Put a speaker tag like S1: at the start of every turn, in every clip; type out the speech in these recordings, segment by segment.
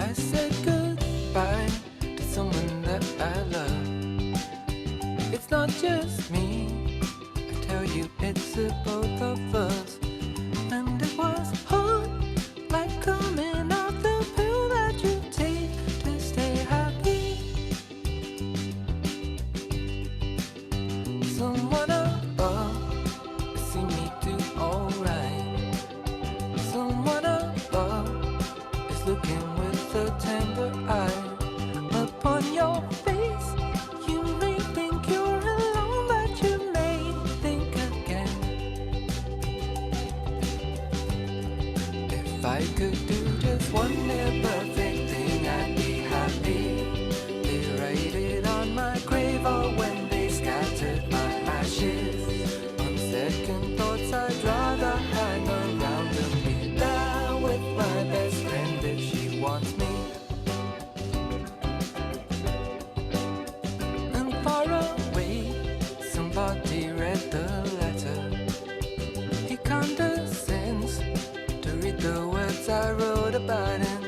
S1: I said goodbye to someone that I love. It's not just me, I tell you, it's the both of us. And it was hard, like coming off the pill that you take to stay happy. Someone above see me do alright. Someone above is looking with a tender eye upon your face. You may think you're alone, but you may think again. If I could do just one little perfect thing, I'd be happy. They write it on my grave, or when they scattered my ashes. On second thoughts, I'd rather hang around and be there with my best friend if she wants me. And far away, somebody read the letter. He condescends to read the words I wrote about him.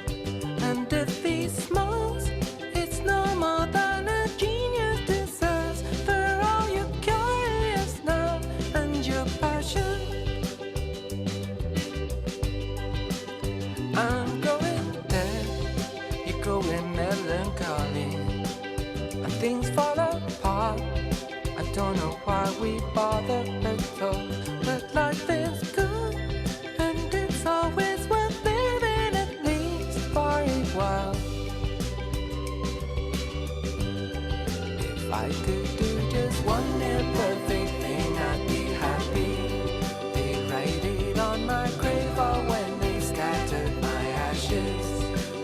S1: And if he smiles, it's no more than a genius deserves. For all your curious love and your passion, I'm going dead, you're going melancholy, and things fall apart. I don't know why we bother at all, but life is good, and it's always worth living, at least for a while. If I could do just one little perfect thing, I'd be happy. They write it on my grave, or when they scattered my ashes.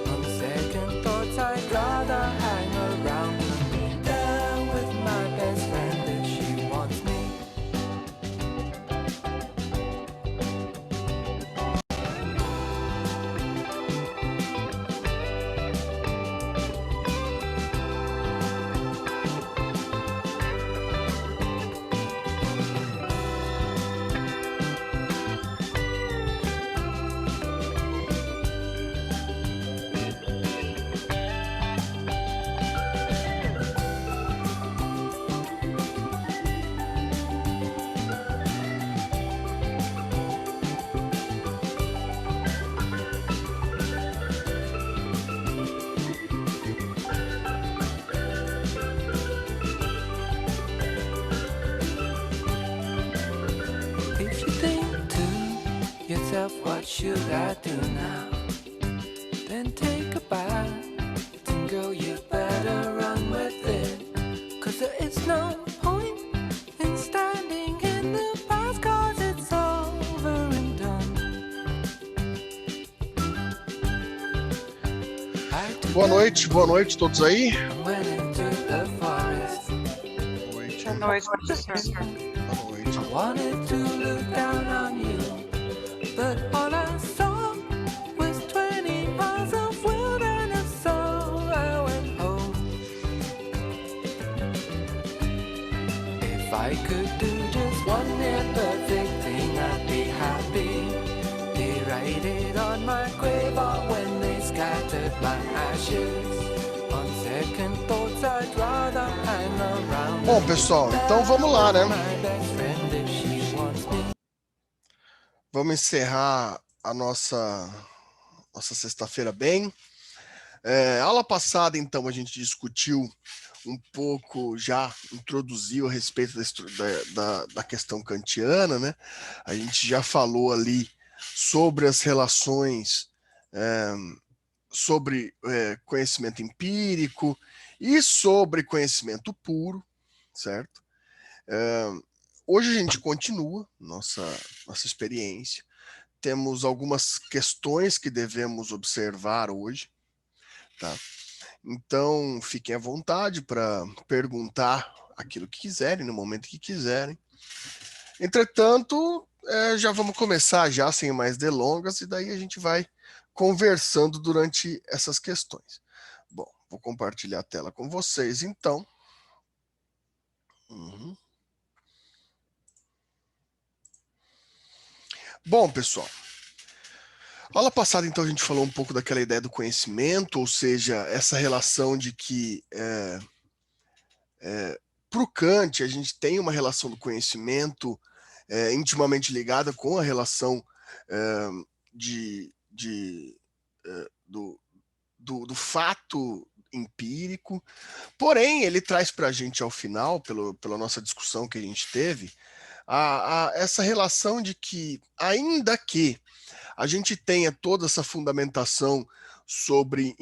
S1: On second thoughts, I'd rather hang around and be there with my best friend if she wants me. If you think to yourself, what should I do now? Then take a bath, and girl, you better run with it. Cause there is no point in standing in the past, cause it's over and done.
S2: Boa noite todos aí.
S1: I went into the forest.
S2: Boa
S3: Boa noite, professor.
S2: noite.
S1: I wanted to look down on you, but all I saw was 20 miles of wilderness, so I went home. If I could do just one little perfect thing, I'd be happy. They write it on my grave, or when they scattered my ashes. On second thoughts, I'd rather hang around.
S2: Bom, pessoal, então vamos lá, né?
S1: My best friend if she wants me.
S2: Vamos encerrar a nossa sexta-feira bem. Aula passada, então, a gente discutiu um pouco, já introduziu a respeito da questão kantiana, né? A gente já falou ali sobre as relações, sobre conhecimento empírico e sobre conhecimento puro, certo? Hoje a gente continua nossa experiência. Temos algumas questões que devemos observar hoje, tá? Então, fiquem à vontade para perguntar aquilo que quiserem, no momento que quiserem. Entretanto, já vamos começar já sem mais delongas, e daí a gente vai conversando durante essas questões. Bom, vou compartilhar a tela com vocês, então. Bom, pessoal, Aula passada, então, a gente falou um pouco daquela ideia do conhecimento, ou seja, essa relação de que para o Kant a gente tem uma relação do conhecimento intimamente ligada com a relação é, do fato empírico. Porém, ele traz para a gente ao final, pela nossa discussão que a gente teve, essa relação de que, ainda que a gente tenha toda essa fundamentação sobre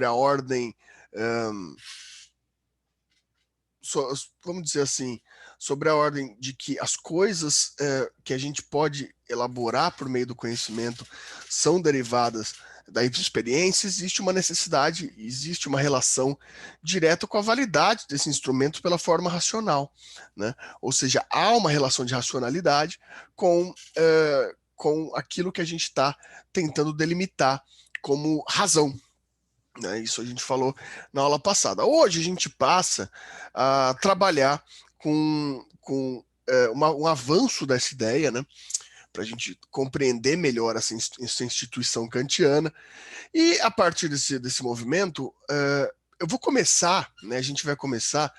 S2: a ordem, um, vamos dizer assim, sobre a ordem de que as coisas que a gente pode elaborar por meio do conhecimento são derivadas da experiência, existe uma necessidade, existe uma relação direta com a validade desse instrumento pela forma racional, né? Ou seja, há uma relação de racionalidade com aquilo que a gente está tentando delimitar como razão, né? Isso a gente falou na aula passada. Hoje a gente passa a trabalhar com um avanço dessa ideia, né? Para a gente compreender melhor essa instituição kantiana. E a partir desse movimento, eu vou começar, né? A gente vai começar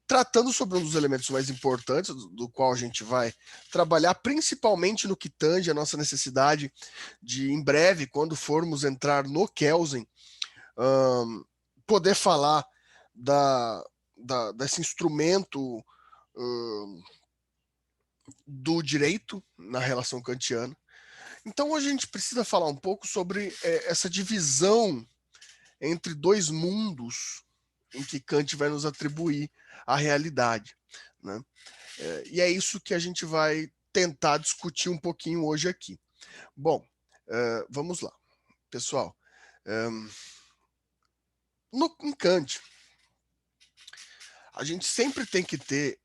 S2: tratando sobre um dos elementos mais importantes, do qual a gente vai trabalhar, principalmente no que tange a nossa necessidade de, em breve, quando formos entrar no Kelsen, poder falar desse instrumento do direito na relação kantiana. Então, hoje a gente precisa falar um pouco sobre essa divisão entre dois mundos em que Kant vai nos atribuir a realidade, né? E é isso que a gente vai tentar discutir um pouquinho hoje aqui. Bom, vamos lá. Pessoal, em Kant, a gente sempre tem que ter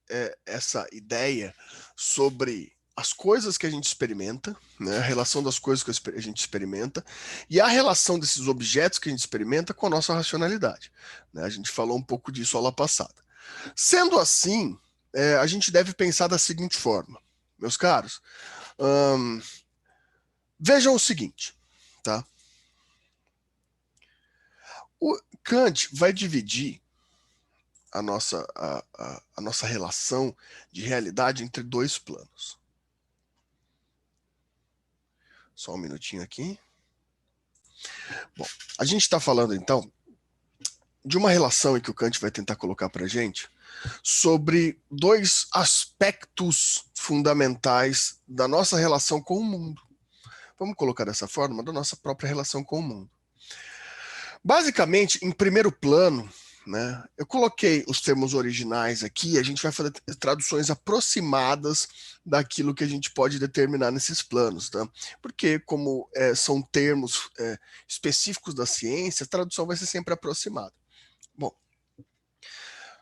S2: essa ideia sobre as coisas que a gente experimenta, né, a relação das coisas que a gente experimenta e a relação desses objetos que a gente experimenta com a nossa racionalidade, né? A gente falou um pouco disso aula passada. Sendo assim, a gente deve pensar da seguinte forma, meus caros, vejam o seguinte, tá? O Kant vai dividir a nossa relação de realidade entre dois planos. Só um minutinho aqui. Bom, a gente está falando, então, de uma relação em que o Kant vai tentar colocar para a gente sobre dois aspectos fundamentais da nossa relação com o mundo. Vamos colocar dessa forma, da nossa própria relação com o mundo. Basicamente, em primeiro plano, né, eu coloquei os termos originais aqui, a gente vai fazer traduções aproximadas daquilo que a gente pode determinar nesses planos, tá? Porque como são termos específicos da ciência, a tradução vai ser sempre aproximada. Bom,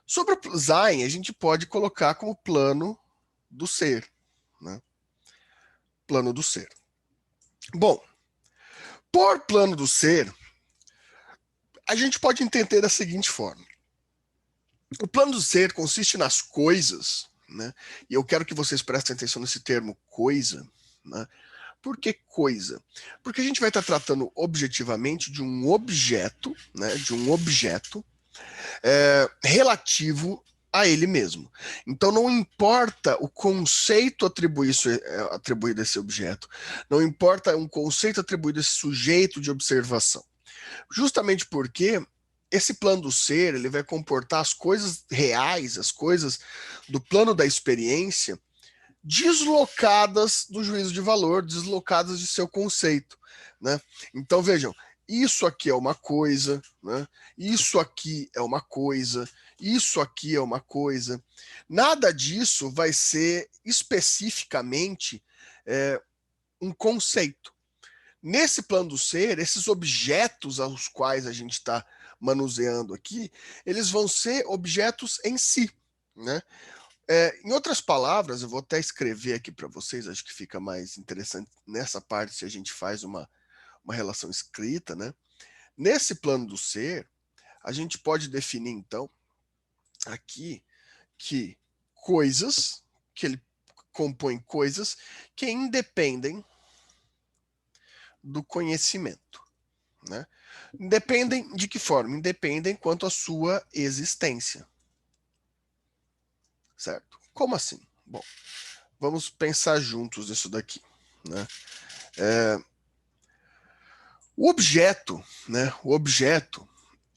S2: sobre o Sein, a gente pode colocar como plano do ser, né? Plano do ser. Bom, por plano do ser, a gente pode entender da seguinte forma. O plano do ser consiste nas coisas, né? E eu quero que vocês prestem atenção nesse termo coisa, né? Por que coisa? Porque a gente vai estar tratando objetivamente de um objeto, né? De um objeto relativo a ele mesmo. Então não importa o conceito atribuído a esse objeto, não importa um conceito atribuído a esse sujeito de observação. Justamente porque esse plano do ser, ele vai comportar as coisas reais, as coisas do plano da experiência, deslocadas do juízo de valor, deslocadas de seu conceito, né? Então vejam, isso aqui é uma coisa, né? Isso aqui é uma coisa, isso aqui é uma coisa. Nada disso vai ser especificamente um conceito. Nesse plano do ser, esses objetos aos quais a gente está manuseando aqui, eles vão ser objetos em si, né? Em outras palavras, eu vou até escrever aqui para vocês, acho que fica mais interessante nessa parte se a gente faz uma relação escrita, né? Nesse plano do ser, a gente pode definir, então, aqui, que coisas, que ele compõe coisas que independem do conhecimento, né? Independem de que forma? Independem quanto à sua existência. Certo? Como assim? Bom, vamos pensar juntos nisso daqui, né? O objeto, né? O objeto,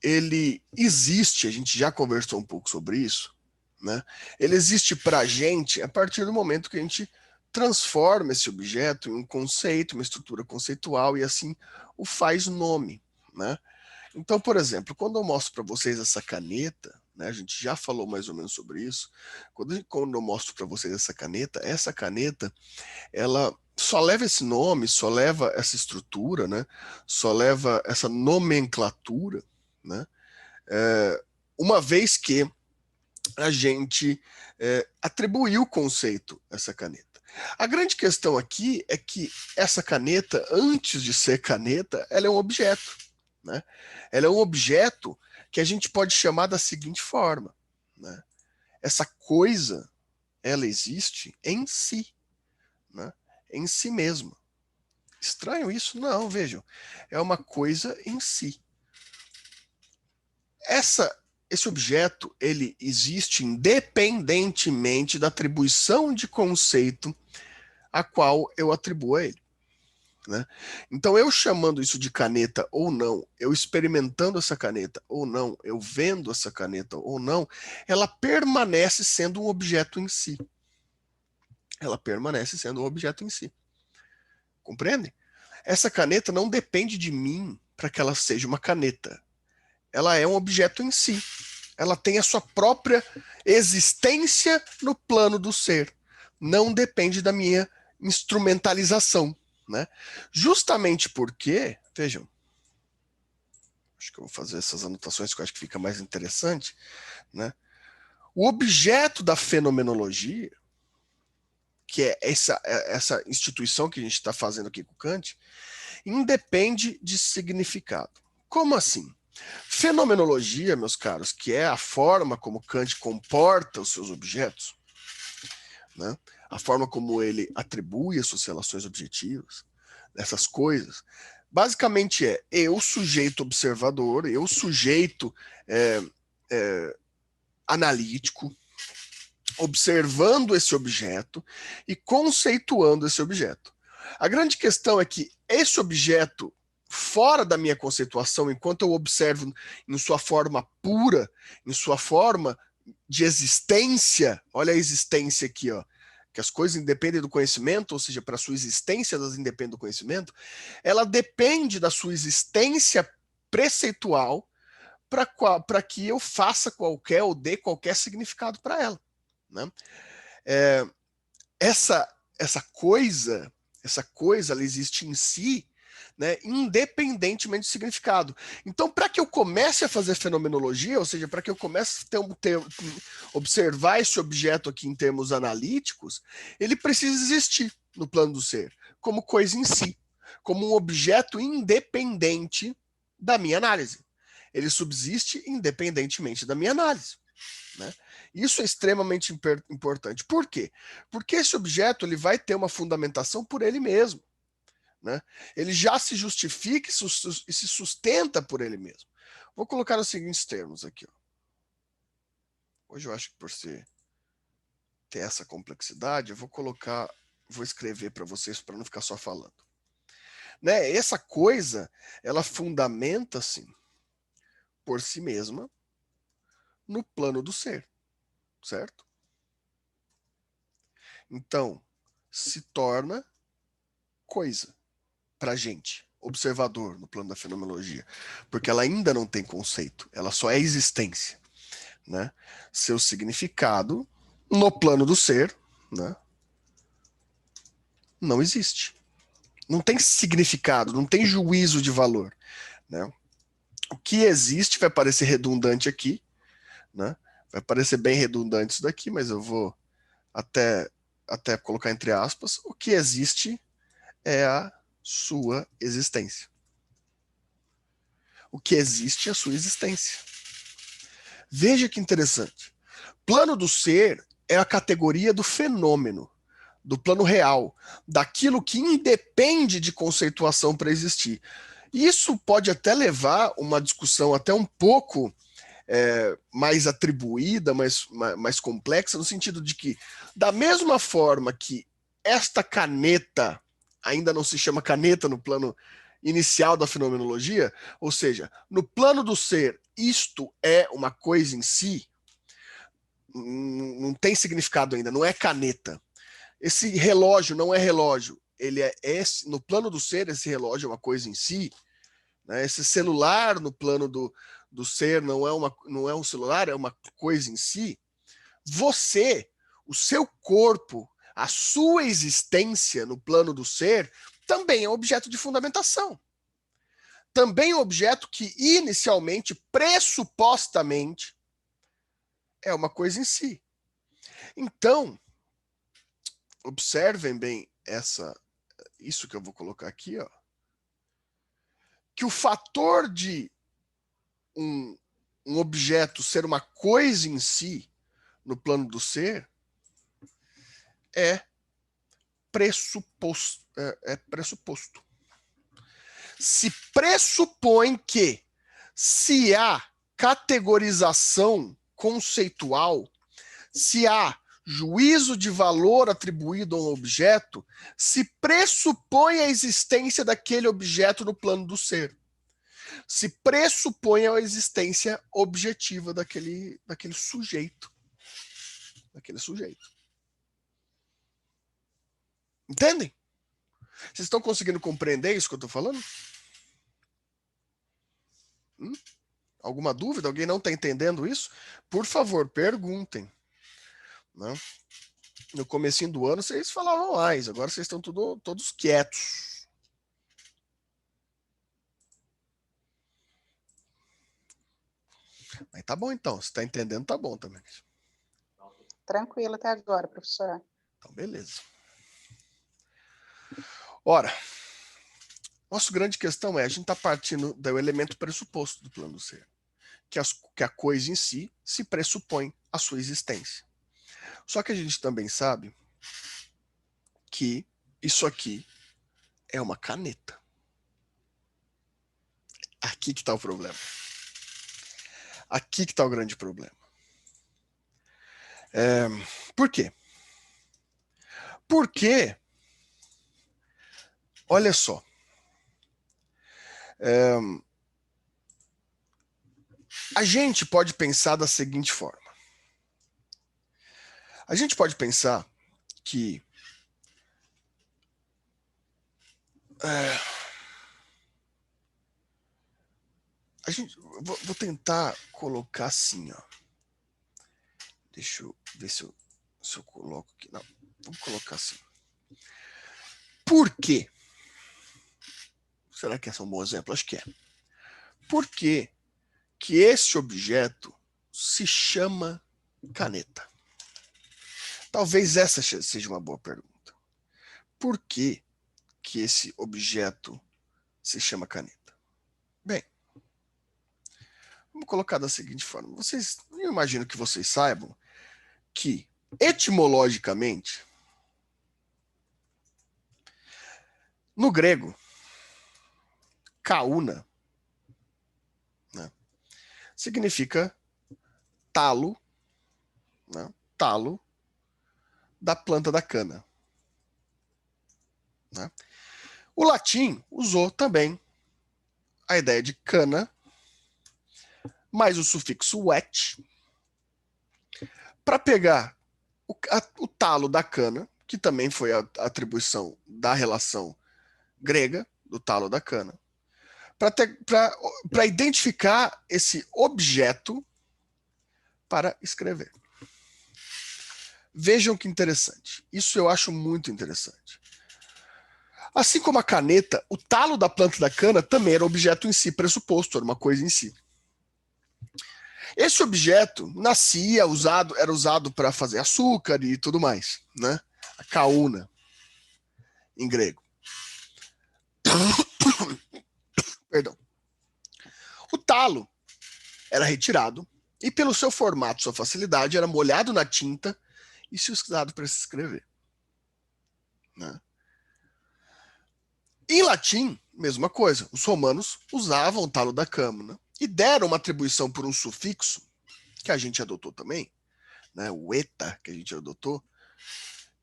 S2: ele existe, a gente já conversou um pouco sobre isso, né? Ele existe para a gente a partir do momento que a gente transforma esse objeto em um conceito, uma estrutura conceitual e assim o faz nome, né? Então, por exemplo, quando eu mostro para vocês essa caneta, né, a gente já falou mais ou menos sobre isso, quando eu mostro para vocês essa caneta, ela só leva esse nome, só leva essa estrutura, né, só leva essa nomenclatura, né, uma vez que a gente atribuiu o conceito a essa caneta. A grande questão aqui é que essa caneta, antes de ser caneta, ela é um objeto, né? Ela é um objeto que a gente pode chamar da seguinte forma, né? Essa coisa, ela existe em si, né? Em si mesma. Estranho isso? Não, vejam. É uma coisa em si. Esse objeto, ele existe independentemente da atribuição de conceito a qual eu atribuo a ele, né? Então, eu chamando isso de caneta ou não, eu experimentando essa caneta ou não, eu vendo essa caneta ou não, ela permanece sendo um objeto em si. Ela permanece sendo um objeto em si. Compreende? Essa caneta não depende de mim para que ela seja uma caneta. Ela é um objeto em si. Ela tem a sua própria existência no plano do ser. Não depende da minha instrumentalização, né? Justamente porque, vejam, acho que eu vou fazer essas anotações que eu acho que fica mais interessante, né? O objeto da fenomenologia, que é essa instituição que a gente está fazendo aqui com Kant, independe de significado. Como assim? Fenomenologia, meus caros, que é a forma como Kant comporta os seus objetos, né? A forma como ele atribui as suas relações objetivas, essas coisas, basicamente é eu, sujeito observador, eu, sujeito analítico, observando esse objeto e conceituando esse objeto. A grande questão é que esse objeto, fora da minha conceituação, enquanto eu observo em sua forma pura, em sua forma de existência, olha a existência aqui, ó, que as coisas independem do conhecimento, ou seja, para a sua existência elas independem do conhecimento, ela depende da sua existência preceitual para que eu faça qualquer ou dê qualquer significado para ela, né? Essa coisa, ela existe em si, né, independentemente do significado. Então, para que eu comece a fazer fenomenologia, ou seja, para que eu comece a observar esse objeto aqui em termos analíticos, ele precisa existir no plano do ser, como coisa em si, como um objeto independente da minha análise. Ele subsiste independentemente da minha análise, né? Isso é extremamente importante. Por quê? Porque esse objeto ele vai ter uma fundamentação por ele mesmo, né? Ele já se justifica e se sustenta por ele mesmo. Vou colocar os seguintes termos aqui, ó. Hoje eu acho que por ter essa complexidade, eu vou escrever para vocês para não ficar só falando. Né? Essa coisa, ela fundamenta-se por si mesma no plano do ser, certo? Então, se torna coisa para gente, observador no plano da fenomenologia, porque ela ainda não tem conceito, ela só é existência, né? Seu significado no plano do ser, né, não existe. Não tem significado, não tem juízo de valor, né? O que existe vai parecer redundante aqui, né? Vai parecer bem redundante isso daqui, mas eu vou até colocar entre aspas. O que existe é a sua existência. O que existe é a sua existência. Veja que interessante. Plano do ser é a categoria do fenômeno. do plano real, daquilo que independe de conceituação para existir. Isso pode até levar uma discussão até um pouco mais atribuída, mais complexa, no sentido de que, da mesma forma que esta caneta ainda não se chama caneta no plano inicial da fenomenologia, ou seja, no plano do ser, isto é uma coisa em si, não tem significado ainda, não é caneta. Esse relógio não é relógio, ele no plano do ser, esse relógio é uma coisa em si, né? Esse celular no plano do ser não é um celular, é uma coisa em si. Você, o seu corpo, a sua existência no plano do ser, também é objeto de fundamentação. Também é objeto que inicialmente, pressupostamente, é uma coisa em si. Então, observem bem isso que eu vou colocar aqui, ó, que o fator de um objeto ser uma coisa em si, no plano do ser, é pressuposto. Se pressupõe que, se há categorização conceitual, se há juízo de valor atribuído a um objeto, se pressupõe a existência daquele objeto no plano do ser. Se pressupõe a existência objetiva daquele sujeito. Daquele sujeito. Entendem? Vocês estão conseguindo compreender isso que eu estou falando? Alguma dúvida? Alguém não está entendendo isso? Por favor, perguntem. Né? No comecinho do ano vocês falavam mais, agora vocês estão todos quietos. Mas tá bom então, se está entendendo, tá bom também.
S3: Tranquilo até agora, professor.
S2: Então, beleza. Ora, nossa grande questão é, a gente está partindo do elemento pressuposto do plano do ser, que a coisa em si se pressupõe a sua existência. Só que a gente também sabe que isso aqui é uma caneta. Aqui que está o problema. Aqui que está o grande problema. Por quê? Porque, olha só, a gente pode pensar da seguinte forma. A gente pode pensar que vou tentar colocar assim, ó. Deixa eu ver se eu coloco aqui. Não, vamos colocar assim. Por quê? Será que esse é um bom exemplo? Acho que é. Por que esse objeto se chama caneta? Talvez essa seja uma boa pergunta. Por que esse objeto se chama caneta? Bem, vamos colocar da seguinte forma. Eu imagino que vocês saibam que, etimologicamente, no grego, kauna, né, significa talo, né, talo da planta da cana. Né? O latim usou também a ideia de cana, mais o sufixo wet, para pegar o talo da cana, que também foi a atribuição da relação grega, do talo da cana, para identificar esse objeto para escrever. Vejam que interessante. Isso eu acho muito interessante. Assim como a caneta, o talo da planta da cana também era objeto em si pressuposto, era uma coisa em si. Esse objeto era usado para fazer açúcar e tudo mais, né? A kauna, em grego. Perdão. O talo era retirado e, pelo seu formato, sua facilidade, era molhado na tinta e se usado para se escrever. né? Em latim, mesma coisa. Os romanos usavam o talo da câmara e deram uma atribuição por um sufixo, que a gente adotou também, né? O eta, que a gente adotou,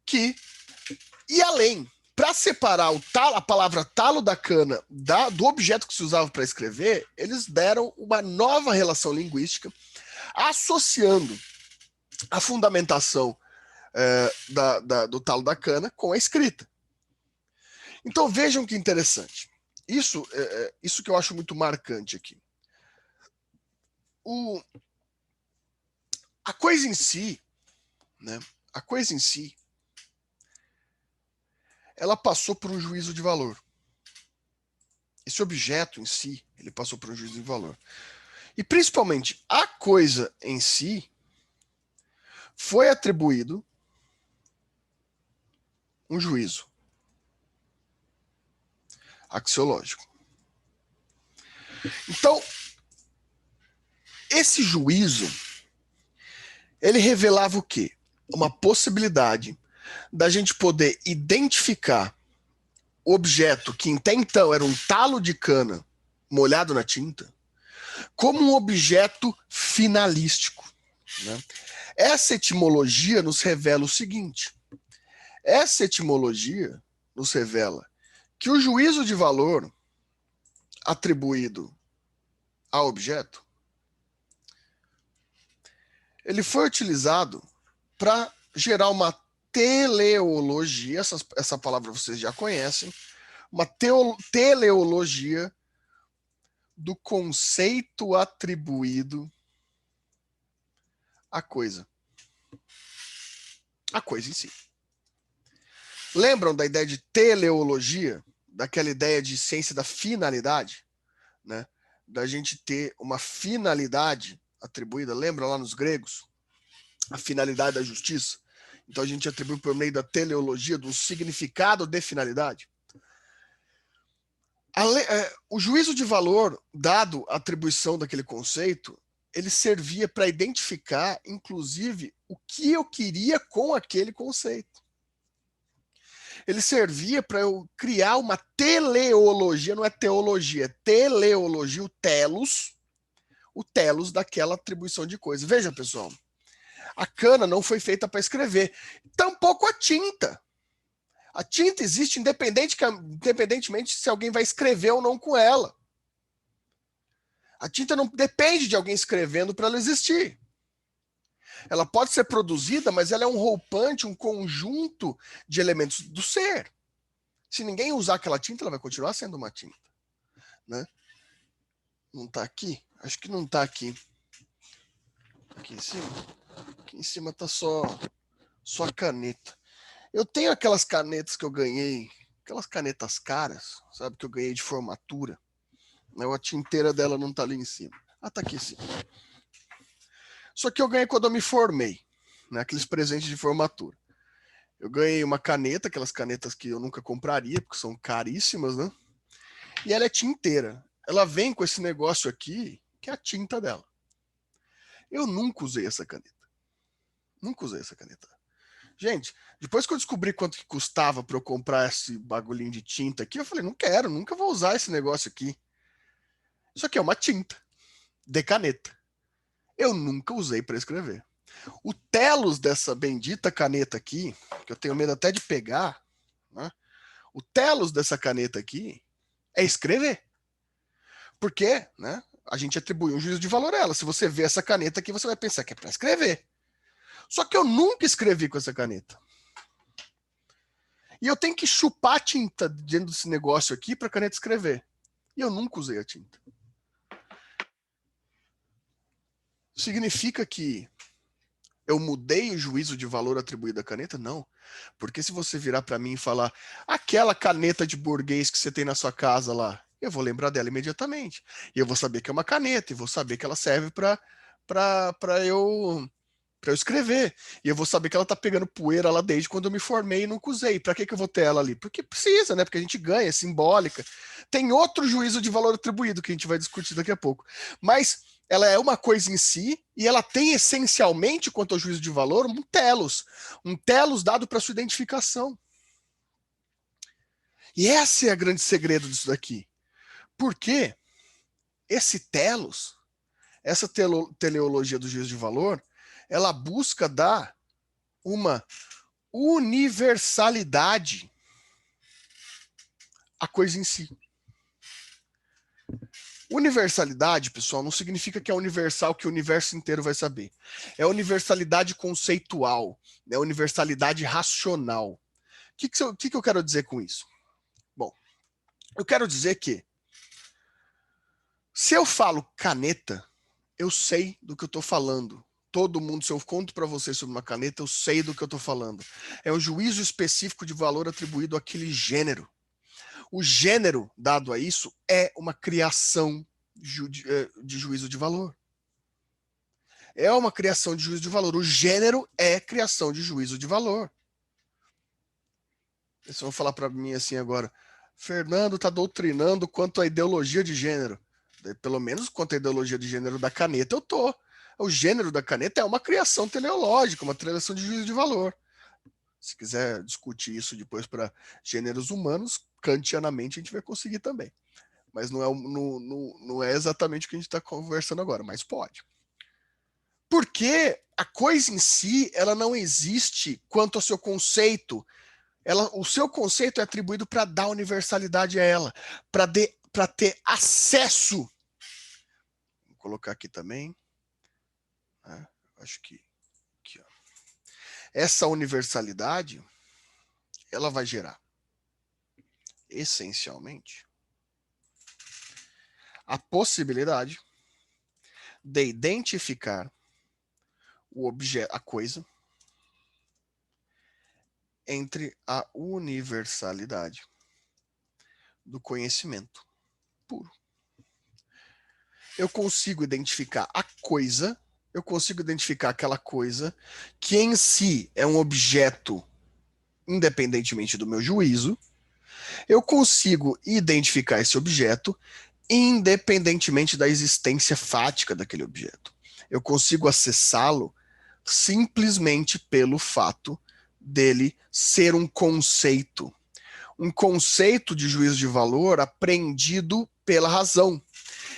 S2: que, e além, para separar a palavra talo da cana do objeto que se usava para escrever, eles deram uma nova relação linguística, associando a fundamentação do talo da cana com a escrita. Então vejam que interessante. Isso que eu acho muito marcante aqui. A coisa em si, né? A coisa em si, ela passou por um juízo de valor. Esse objeto em si, ele passou por um juízo de valor. E principalmente a coisa em si foi atribuído um juízo axiológico. Então, esse juízo, ele revelava o quê? Uma possibilidade da gente poder identificar o objeto que até então era um talo de cana molhado na tinta como um objeto finalístico, né? Essa etimologia nos revela o seguinte. Essa etimologia nos revela que o juízo de valor atribuído ao objeto, ele foi utilizado para gerar uma teleologia, essa palavra vocês já conhecem, uma teleologia do conceito atribuído à coisa. A coisa em si. Lembram da ideia de teleologia? Daquela ideia de ciência da finalidade? Né? Da gente ter uma finalidade atribuída. Lembra lá nos gregos? A finalidade da justiça. Então a gente atribui por meio da teleologia do significado de finalidade. O juízo de valor, dado a atribuição daquele conceito, ele servia para identificar, inclusive, o que eu queria com aquele conceito. Ele servia para eu criar uma teleologia, não é teologia, é teleologia, o telos daquela atribuição de coisa. Veja, pessoal, a cana não foi feita para escrever, tampouco a tinta. A tinta existe independentemente se alguém vai escrever ou não com ela. A tinta não depende de alguém escrevendo para ela existir. Ela pode ser produzida, mas ela é um roupante, um conjunto de elementos do ser. Se ninguém usar aquela tinta, ela vai continuar sendo uma tinta. Né? Não está aqui? Acho que não está aqui. Aqui em cima? Aqui em cima está só a caneta. Eu tenho aquelas canetas que eu ganhei, aquelas canetas caras, sabe, que eu ganhei de formatura. A tinteira dela não está ali em cima. Ah, está aqui sim. Só que eu ganhei quando eu me formei, né, aqueles presentes de formatura. Eu ganhei uma caneta, aquelas canetas que eu nunca compraria, porque são caríssimas, né? E ela é tinteira. Ela vem com esse negócio aqui, que é a tinta dela. Eu nunca usei essa caneta. Nunca usei essa caneta. Gente, depois que eu descobri quanto que custava para eu comprar esse bagulhinho de tinta aqui, eu falei, não quero, nunca vou usar esse negócio aqui. Isso aqui é uma tinta de caneta. Eu nunca usei para escrever. O telos dessa bendita caneta aqui, que eu tenho medo até de pegar, né? O telos dessa caneta aqui é escrever. Por quê? Né? A gente atribui um juízo de valor a ela. Se você vê essa caneta aqui, você vai pensar que é para escrever. Só que eu nunca escrevi com essa caneta. E eu tenho que chupar a tinta dentro desse negócio aqui para a caneta escrever. E eu nunca usei a tinta. Significa que eu mudei o juízo de valor atribuído à caneta? Não. Porque se você virar para mim e falar aquela caneta de burguês que você tem na sua casa lá, eu vou lembrar dela imediatamente. E eu vou saber que é uma caneta, e vou saber que ela serve para eu escrever. E eu vou saber que ela tá pegando poeira lá desde quando eu me formei e nunca usei. Para que eu vou ter ela ali? Porque precisa, né? Porque a gente ganha, é simbólica. Tem outro juízo de valor atribuído que a gente vai discutir daqui a pouco. Mas ela é uma coisa em si e ela tem essencialmente, quanto ao juízo de valor, um telos dado para sua identificação. E esse é o grande segredo disso daqui. Porque esse telos, essa teleologia do juízo de valor, ela busca dar uma universalidade à coisa em si. Universalidade, pessoal, não significa que é universal que o universo inteiro vai saber. É universalidade conceitual, é universalidade racional. O que eu quero dizer com isso? Bom, eu quero dizer que se eu falo caneta, eu sei do que eu estou falando. Todo mundo, se eu conto para vocês sobre uma caneta, eu sei do que eu estou falando. É um juízo específico de valor atribuído àquele gênero. O gênero dado a isso é uma criação de juízo de valor. É uma criação de juízo de valor. O gênero é criação de juízo de valor. Vocês vão falar para mim assim agora, Fernando está doutrinando quanto à ideologia de gênero. Pelo menos quanto à ideologia de gênero da caneta, eu tô. O gênero da caneta é uma criação teleológica, uma criação de juízo de valor. Se quiser discutir isso depois para gêneros humanos, kantianamente a gente vai conseguir também. Mas não é exatamente o que a gente está conversando agora, mas pode. Porque a coisa em si, ela não existe quanto ao seu conceito. O seu conceito é atribuído para dar universalidade a ela, para ter acesso. Vou colocar aqui também. Acho que aqui, ó. Essa universalidade, ela vai gerar, essencialmente, a possibilidade de identificar o objeto, a coisa, entre a universalidade do conhecimento puro. Eu consigo identificar a coisa, eu consigo identificar aquela coisa que em si é um objeto independentemente do meu juízo, eu consigo identificar esse objeto independentemente da existência fática daquele objeto. Eu consigo acessá-lo simplesmente pelo fato dele ser um conceito de juízo de valor apreendido pela razão.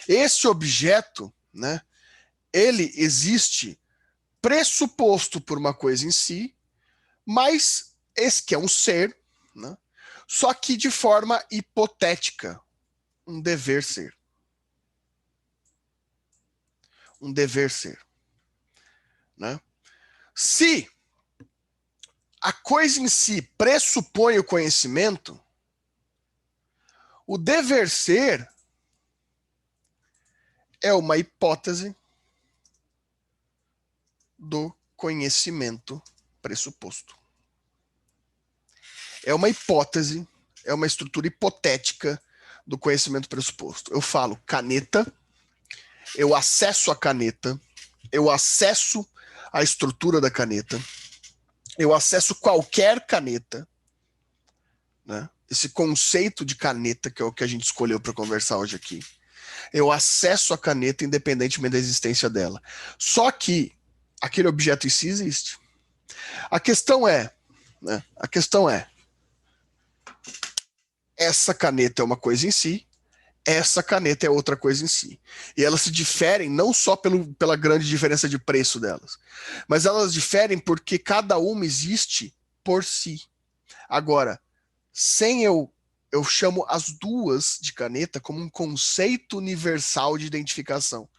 S2: Esse objeto, né, ele existe pressuposto por uma coisa em si, mas esse que é um ser, né, só que de forma hipotética, um dever ser. Um dever ser. Né? Se a coisa em si pressupõe o conhecimento, o dever ser é uma hipótese do conhecimento pressuposto. É uma hipótese, é uma estrutura hipotética do conhecimento pressuposto. Eu falo caneta, eu acesso a caneta, eu acesso a estrutura da caneta, eu acesso qualquer caneta, né? Esse conceito de caneta, que é o que a gente escolheu para conversar hoje aqui. Eu acesso a caneta independentemente da existência dela. Só que aquele objeto em si existe. A questão é, né? A questão é, essa caneta é uma coisa em si, essa caneta é outra coisa em si. E elas se diferem não só pela grande diferença de preço delas, mas elas diferem porque cada uma existe por si. Agora, sem eu chamo as duas de caneta como um conceito universal de identificação.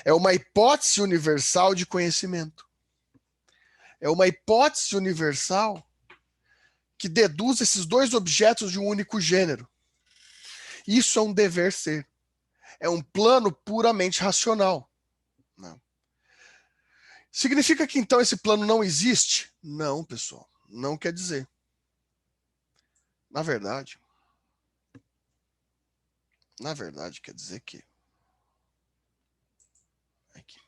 S2: É uma hipótese universal de conhecimento. É uma hipótese universal que deduz esses dois objetos de um único gênero. Isso é um dever ser. É um plano puramente racional. Não. Significa que então esse plano não existe? Não, pessoal. Não quer dizer. Na verdade, quer dizer que... Aqui.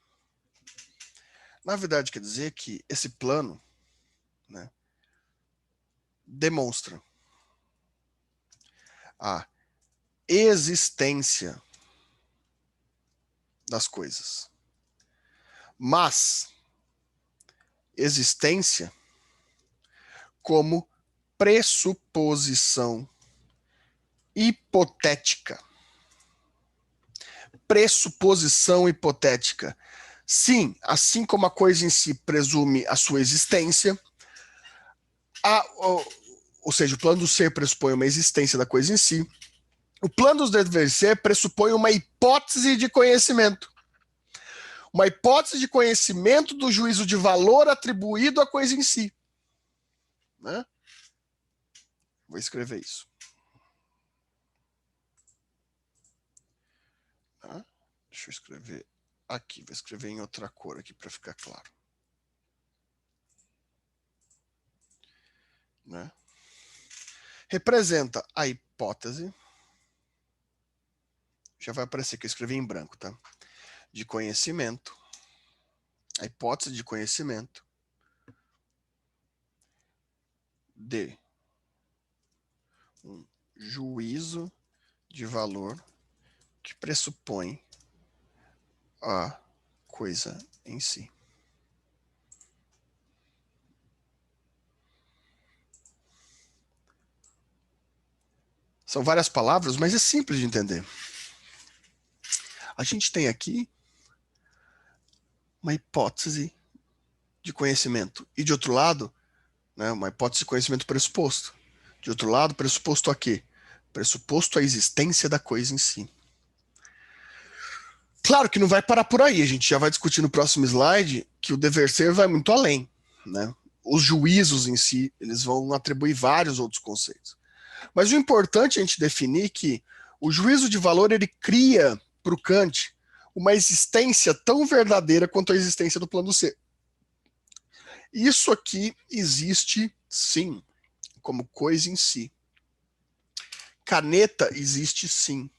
S2: Na verdade, quer dizer que esse plano, né, demonstra a existência das coisas. Mas existência como pressuposição hipotética. Pressuposição hipotética. Sim, assim como a coisa em si presume a sua existência, ou seja, o plano do ser pressupõe uma existência da coisa em si, o plano do dever ser pressupõe uma hipótese de conhecimento. Uma hipótese de conhecimento do juízo de valor atribuído à coisa em si. Né? Vou escrever isso. Tá? Deixa eu escrever aqui. Vou escrever em outra cor aqui para ficar claro. Né? Representa a hipótese. Já vai aparecer que eu escrevi em branco, tá? De conhecimento. A hipótese de conhecimento de um juízo de valor que pressupõe a coisa em si. São várias palavras, mas é simples de entender. A gente tem aqui uma hipótese de conhecimento. E de outro lado, né, uma hipótese de conhecimento pressuposto. De outro lado, pressuposto a quê? Pressuposto a existência da coisa em si. Claro que não vai parar por aí. A gente já vai discutir no próximo slide que o dever ser vai muito além. Né? Os juízos em si, eles vão atribuir vários outros conceitos. Mas o importante é a gente definir que o juízo de valor, ele cria para o Kant uma existência tão verdadeira quanto a existência do plano do ser. Isso aqui existe, sim, como coisa em si. Caneta existe, sim,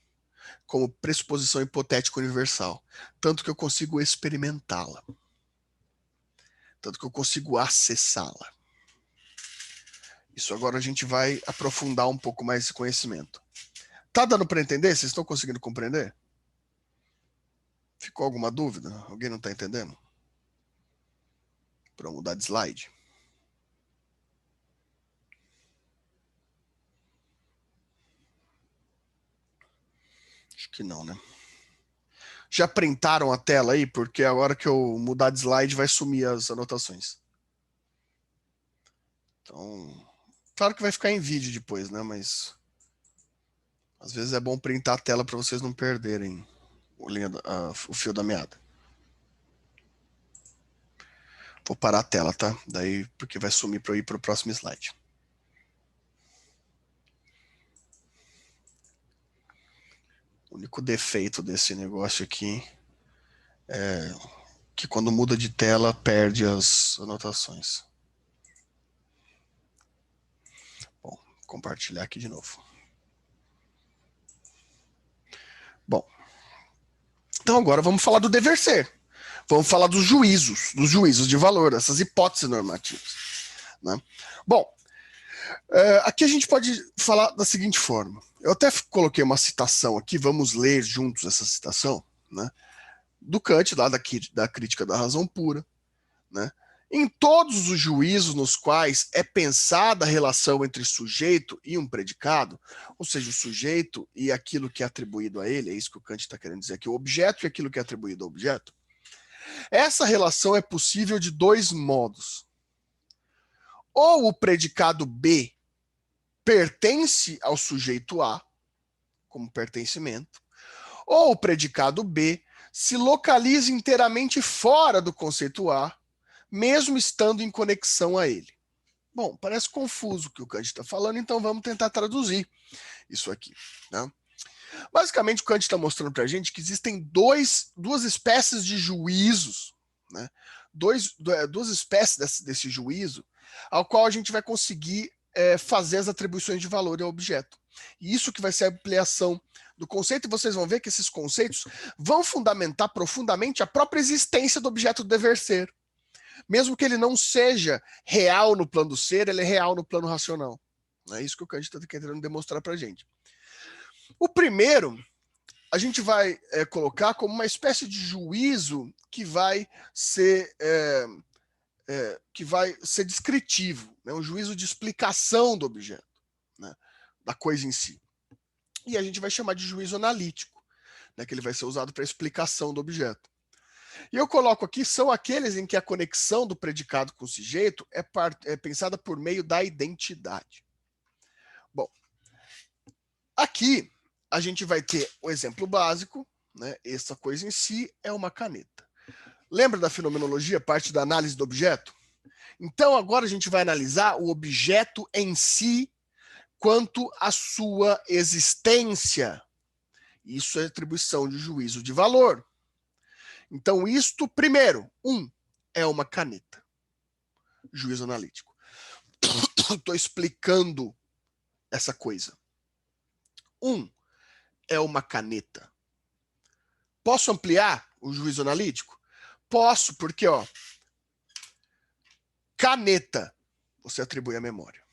S2: como pressuposição hipotética universal. Tanto que eu consigo experimentá-la. Tanto que eu consigo acessá-la. Isso agora a gente vai aprofundar um pouco mais esse conhecimento. Tá dando para entender? Vocês estão conseguindo compreender? Ficou alguma dúvida? Alguém não está entendendo? Para mudar de slide. Acho que não, né? Já printaram a tela aí? Porque a hora que eu mudar de slide vai sumir as anotações. Então, claro que vai ficar em vídeo depois, né? Mas às vezes é bom printar a tela para vocês não perderem o fio da meada. Vou parar a tela, tá? Daí, porque vai sumir para eu ir para o próximo slide. O único defeito desse negócio aqui é que quando muda de tela, perde as anotações. Bom, vou compartilhar aqui de novo. Bom, então agora vamos falar do dever ser. Vamos falar dos juízos de valor, dessas hipóteses normativas. Né? Bom, aqui a gente pode falar da seguinte forma. Eu até coloquei uma citação aqui, vamos ler juntos essa citação, né? Do Kant, lá da Crítica da Razão Pura. Né? Em todos os juízos nos quais é pensada a relação entre sujeito e um predicado, ou seja, o sujeito e aquilo que é atribuído a ele, é isso que o Kant está querendo dizer aqui, o objeto e aquilo que é atribuído ao objeto, essa relação é possível de dois modos. Ou o predicado B pertence ao sujeito A, como pertencimento, ou o predicado B se localiza inteiramente fora do conceito A, mesmo estando em conexão a ele. Bom, parece confuso o que o Kant está falando, então vamos tentar traduzir isso aqui. Né? Basicamente, o Kant está mostrando para a gente que existem duas espécies de juízos, né? Duas espécies desse juízo, ao qual a gente vai conseguir fazer as atribuições de valor ao objeto. E isso que vai ser a ampliação do conceito, e vocês vão ver que esses conceitos vão fundamentar profundamente a própria existência do objeto do dever ser. Mesmo que ele não seja real no plano do ser, ele é real no plano racional. É isso que o Kant está querendo demonstrar para a gente. O primeiro, a gente vai colocar como uma espécie de juízo que vai ser descritivo, né? Um juízo de explicação do objeto, né? Da coisa em si. e a gente vai chamar de juízo analítico, né, que ele vai ser usado para explicação do objeto. E eu coloco aqui, são aqueles em que a conexão do predicado com o sujeito é pensada por meio da identidade. Bom, aqui a gente vai ter o exemplo básico, né, essa coisa em si é uma caneta. Lembra da fenomenologia, parte da análise do objeto? Então, agora a gente vai analisar o objeto em si quanto à sua existência. Isso é atribuição de juízo de valor. Então, isto, primeiro, é uma caneta. Juízo analítico. Estou explicando essa coisa. É uma caneta. Posso ampliar o juízo analítico? Posso, porque, ó, caneta, você atribui a memória.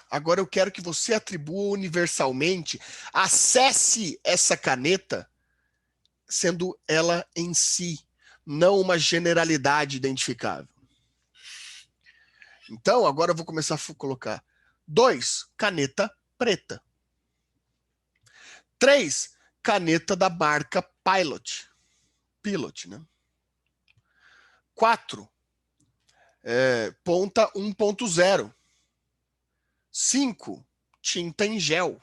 S2: Agora eu quero que você atribua universalmente, acesse essa caneta, sendo ela em si, não uma generalidade identificável. Então, agora eu vou começar a colocar 2, caneta preta. 3, caneta da marca Pilot, né? 4, ponta 1.0. 5, tinta em gel.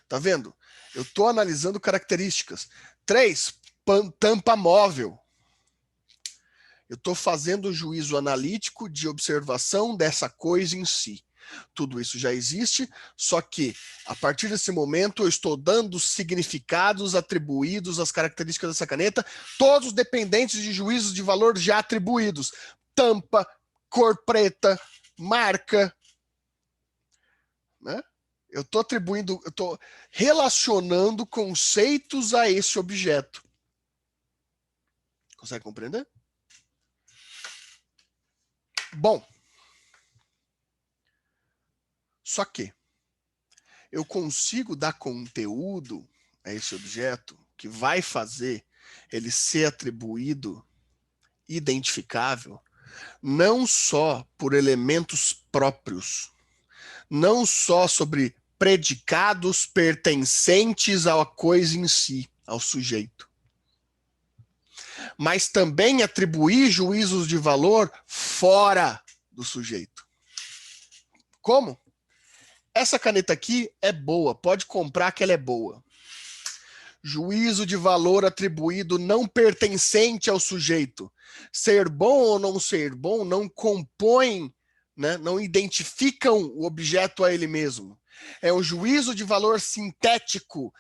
S2: Tá vendo? Eu estou analisando características. 3, tampa móvel. Eu estou fazendo o juízo analítico de observação dessa coisa em si. Tudo isso já existe, só que a partir desse momento eu estou dando significados atribuídos às características dessa caneta, todos dependentes de juízos de valor já atribuídos. Tampa, cor preta, marca, né? Eu estou atribuindo, eu estou relacionando conceitos a esse objeto. Consegue compreender? Bom, só que eu consigo dar conteúdo a esse objeto que vai fazer ele ser atribuído, identificável, não só por elementos próprios, não só sobre predicados pertencentes à coisa em si, ao sujeito, mas também atribuir juízos de valor fora do sujeito. Como? Essa caneta aqui é boa, pode comprar que ela é boa. Juízo de valor atribuído não pertencente ao sujeito. Ser bom ou não ser bom não compõem, né, não identificam o objeto a ele mesmo. É um juízo de valor sintético.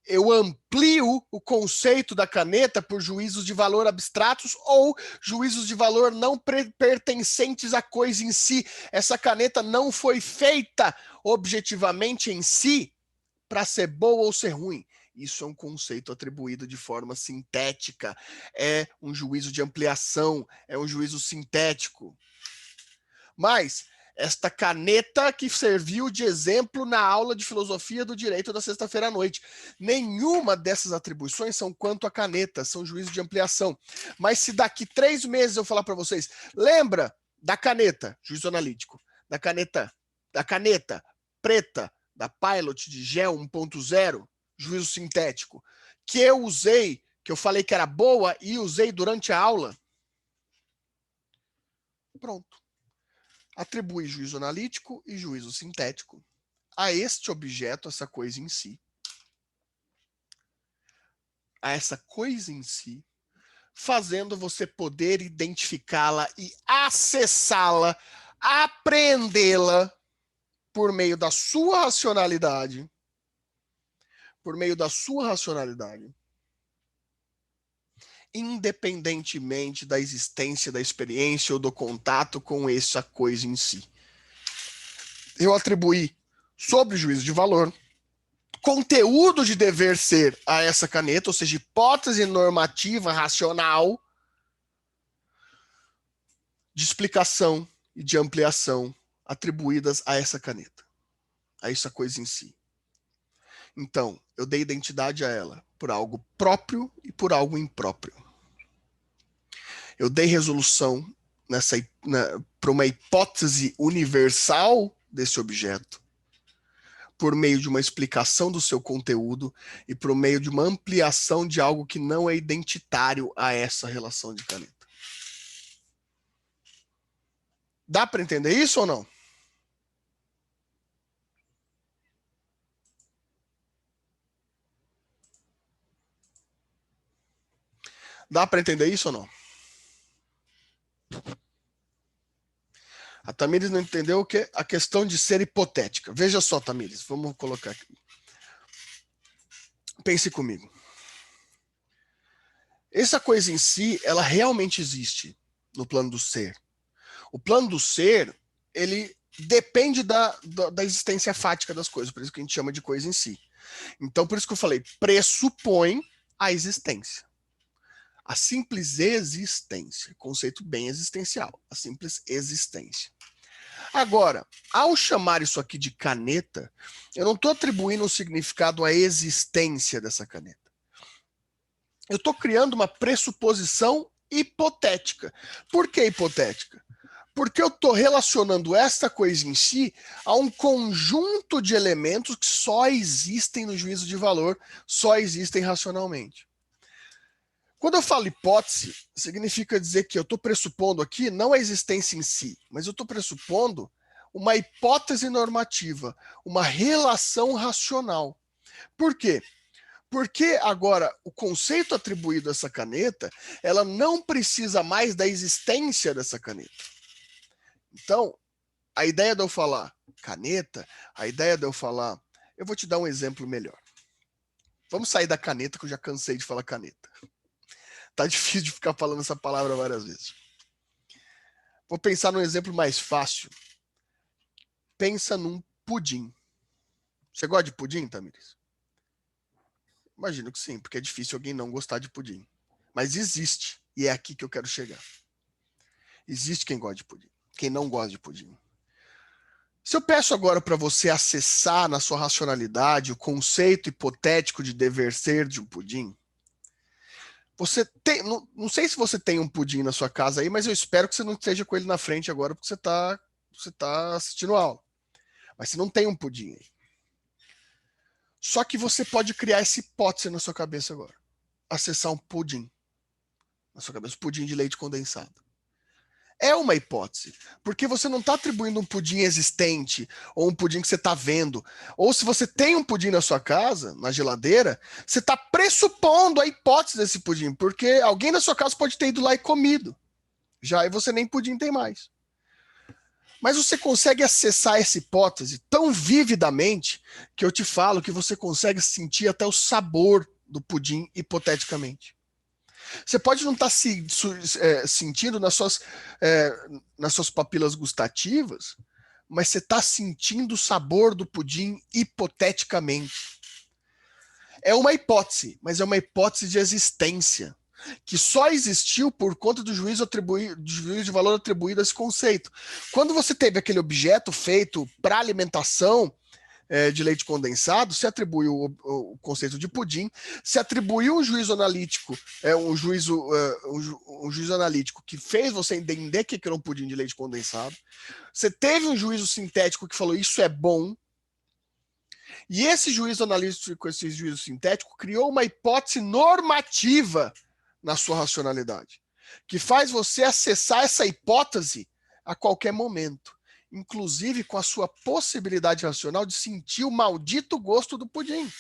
S2: Eu amplio o conceito da caneta por juízos de valor abstratos ou juízos de valor não pertencentes à coisa em si. Essa caneta não foi feita objetivamente em si para ser boa ou ser ruim. Isso é um conceito atribuído de forma sintética. É um juízo de ampliação, é um juízo sintético. Mas esta caneta que serviu de exemplo na aula de filosofia do direito da sexta-feira à noite. Nenhuma dessas atribuições são quanto a caneta, são juízo de ampliação. Mas se daqui 3 meses eu falar para vocês, lembra da caneta, juízo analítico, da caneta preta, da Pilot de gel 1.0, juízo sintético, que eu usei, que eu falei que era boa e usei durante a aula, pronto. Atribui juízo analítico e juízo sintético a este objeto, essa coisa em si. A essa coisa em si, fazendo você poder identificá-la e acessá-la, apreendê-la por meio da sua racionalidade. Por meio da sua racionalidade. Independentemente da existência da experiência ou do contato com essa coisa em si. Eu atribuí, sobre juízo de valor, conteúdo de dever ser a essa caneta, ou seja, hipótese normativa racional de explicação e de ampliação atribuídas a essa caneta, a essa coisa em si. Então, eu dei identidade a ela por algo próprio e por algo impróprio. Eu dei resolução para uma hipótese universal desse objeto, por meio de uma explicação do seu conteúdo e por meio de uma ampliação de algo que não é identitário a essa relação de caneta. Dá para entender isso ou não? Dá para entender isso ou não? A Tamires não entendeu o que? A questão de ser hipotética. Veja só, Tamires, vamos colocar aqui. Pense comigo. Essa coisa em si, ela realmente existe no plano do ser. O plano do ser, ele depende da existência fática das coisas, por isso que a gente chama de coisa em si. Então, por isso que eu falei, pressupõe a existência. A simples existência, conceito bem existencial, a simples existência. Agora, ao chamar isso aqui de caneta, eu não estou atribuindo um significado à existência dessa caneta. Eu estou criando uma pressuposição hipotética. Por que hipotética? Porque eu estou relacionando esta coisa em si a um conjunto de elementos que só existem no juízo de valor, só existem racionalmente. Quando eu falo hipótese, significa dizer que eu estou pressupondo aqui não a existência em si, mas eu estou pressupondo uma hipótese normativa, uma relação racional. Por quê? Porque agora o conceito atribuído a essa caneta, ela não precisa mais da existência dessa caneta. Então, a ideia de eu falar caneta, a ideia de eu falar... Eu vou te dar um exemplo melhor. Vamos sair da caneta, que eu já cansei de falar caneta. Tá difícil de ficar falando essa palavra várias vezes. Vou pensar num exemplo mais fácil. Pensa num pudim. Você gosta de pudim, Tamires? Imagino que sim, porque é difícil alguém não gostar de pudim. Mas existe, e é aqui que eu quero chegar. Existe quem gosta de pudim, quem não gosta de pudim. Se eu peço agora para você acessar na sua racionalidade o conceito hipotético de dever ser de um pudim, você tem, não sei se você tem um pudim na sua casa aí, mas eu espero que você não esteja com ele na frente agora, porque você tá assistindo a aula. Mas você não tem um pudim aí. Só que você pode criar essa hipótese na sua cabeça agora. Acessar um pudim na sua cabeça, pudim de leite condensado. É uma hipótese, porque você não está atribuindo um pudim existente ou um pudim que você está vendo. Ou se você tem um pudim na sua casa, na geladeira, você está pressupondo a hipótese desse pudim, porque alguém na sua casa pode ter ido lá e comido. Já e você nem pudim tem mais. Mas você consegue acessar essa hipótese tão vividamente que eu te falo que você consegue sentir até o sabor do pudim hipoteticamente. Você pode não estar sentindo nas suas papilas gustativas, mas você está sentindo o sabor do pudim hipoteticamente. É uma hipótese, mas é uma hipótese de existência, que só existiu por conta do juízo de valor atribuído a esse conceito. Quando você teve aquele objeto feito para alimentação de leite condensado, se atribuiu o conceito de pudim, se atribuiu um juízo analítico, um juízo analítico que fez você entender que era um pudim de leite condensado. Você teve um juízo sintético que falou isso é bom. E esse juízo analítico, esse juízo sintético, criou uma hipótese normativa na sua racionalidade, que faz você acessar essa hipótese a qualquer momento, inclusive com a sua possibilidade racional de sentir o maldito gosto do pudim.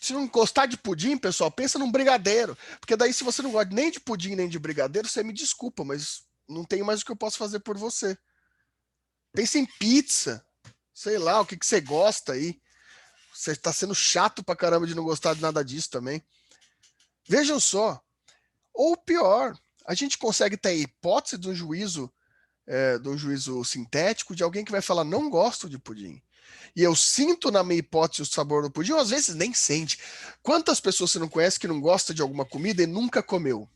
S2: Se não gostar de pudim, pessoal, pensa num brigadeiro, porque daí se você não gosta nem de pudim nem de brigadeiro, você me desculpa, mas não tem mais o que eu posso fazer por você. Pensa em pizza, sei lá, o que você gosta aí. Você está sendo chato pra caramba de não gostar de nada disso também. Vejam só. Ou pior, a gente consegue ter a hipótese de um juízo sintético de alguém que vai falar, não gosto de pudim. E eu sinto na minha hipótese o sabor do pudim, ou às vezes nem sente. Quantas pessoas você não conhece que não gosta de alguma comida e nunca comeu?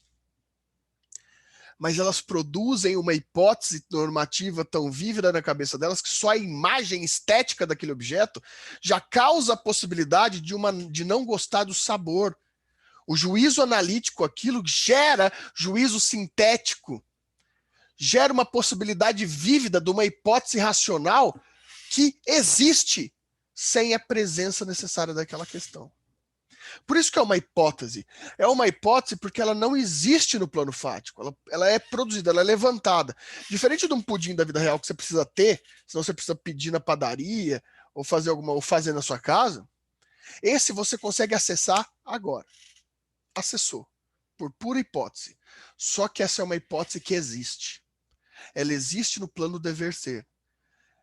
S2: Mas elas produzem uma hipótese normativa tão vívida na cabeça delas que só a imagem estética daquele objeto já causa a possibilidade de não gostar do sabor. O juízo analítico, aquilo gera juízo sintético, gera uma possibilidade vívida de uma hipótese racional que existe sem a presença necessária daquela questão. Por isso que é uma hipótese. É uma hipótese porque ela não existe no plano fático. Ela é produzida, ela é levantada. Diferente de um pudim da vida real que você precisa ter, senão você precisa pedir na padaria ou fazer na sua casa, esse você consegue acessar agora. Acessou. Por pura hipótese. Só que essa é uma hipótese que existe. Ela existe no plano dever ser.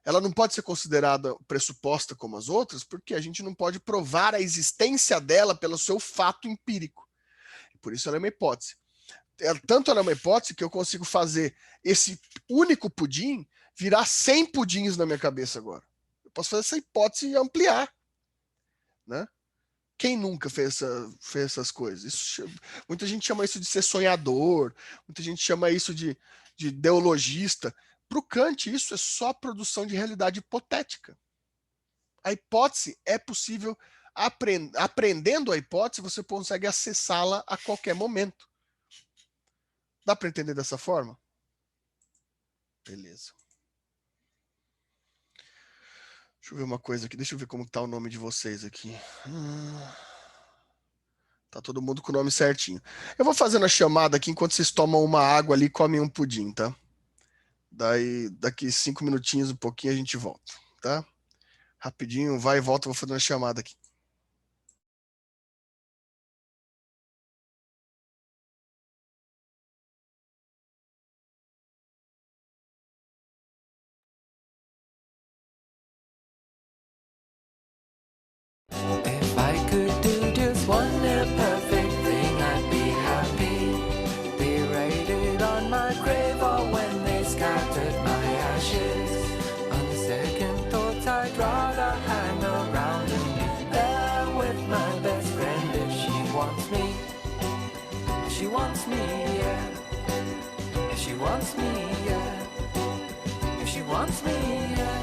S2: Ela não pode ser considerada pressuposta como as outras, porque a gente não pode provar a existência dela pelo seu fato empírico. Por isso ela é uma hipótese. Tanto ela é uma hipótese que eu consigo fazer esse único pudim virar 100 pudins na minha cabeça agora. Eu posso fazer essa hipótese e ampliar. Né? Quem nunca fez essas coisas? Muita gente chama isso de ser sonhador, muita gente chama isso de ideologista. Para o Kant, isso é só produção de realidade hipotética. A hipótese é possível, aprendendo a hipótese, você consegue acessá-la a qualquer momento. Dá para entender dessa forma? Beleza. Deixa eu ver uma coisa aqui, deixa eu ver como está o nome de vocês aqui. Tá todo mundo com o nome certinho. Eu vou fazendo a chamada aqui enquanto vocês tomam uma água ali e comem um pudim, tá? Daí, daqui 5 minutinhos, um pouquinho, a gente volta, tá? Rapidinho, vai e volta, vou fazer uma chamada aqui.
S1: If I could do just one little perfect thing, I'd be happy. They raided on my grave or when they scattered my ashes. On second thoughts, I'd rather hang around and be there with my best friend if she wants me. If she wants me, yeah. If she wants me, yeah. If she wants me, yeah.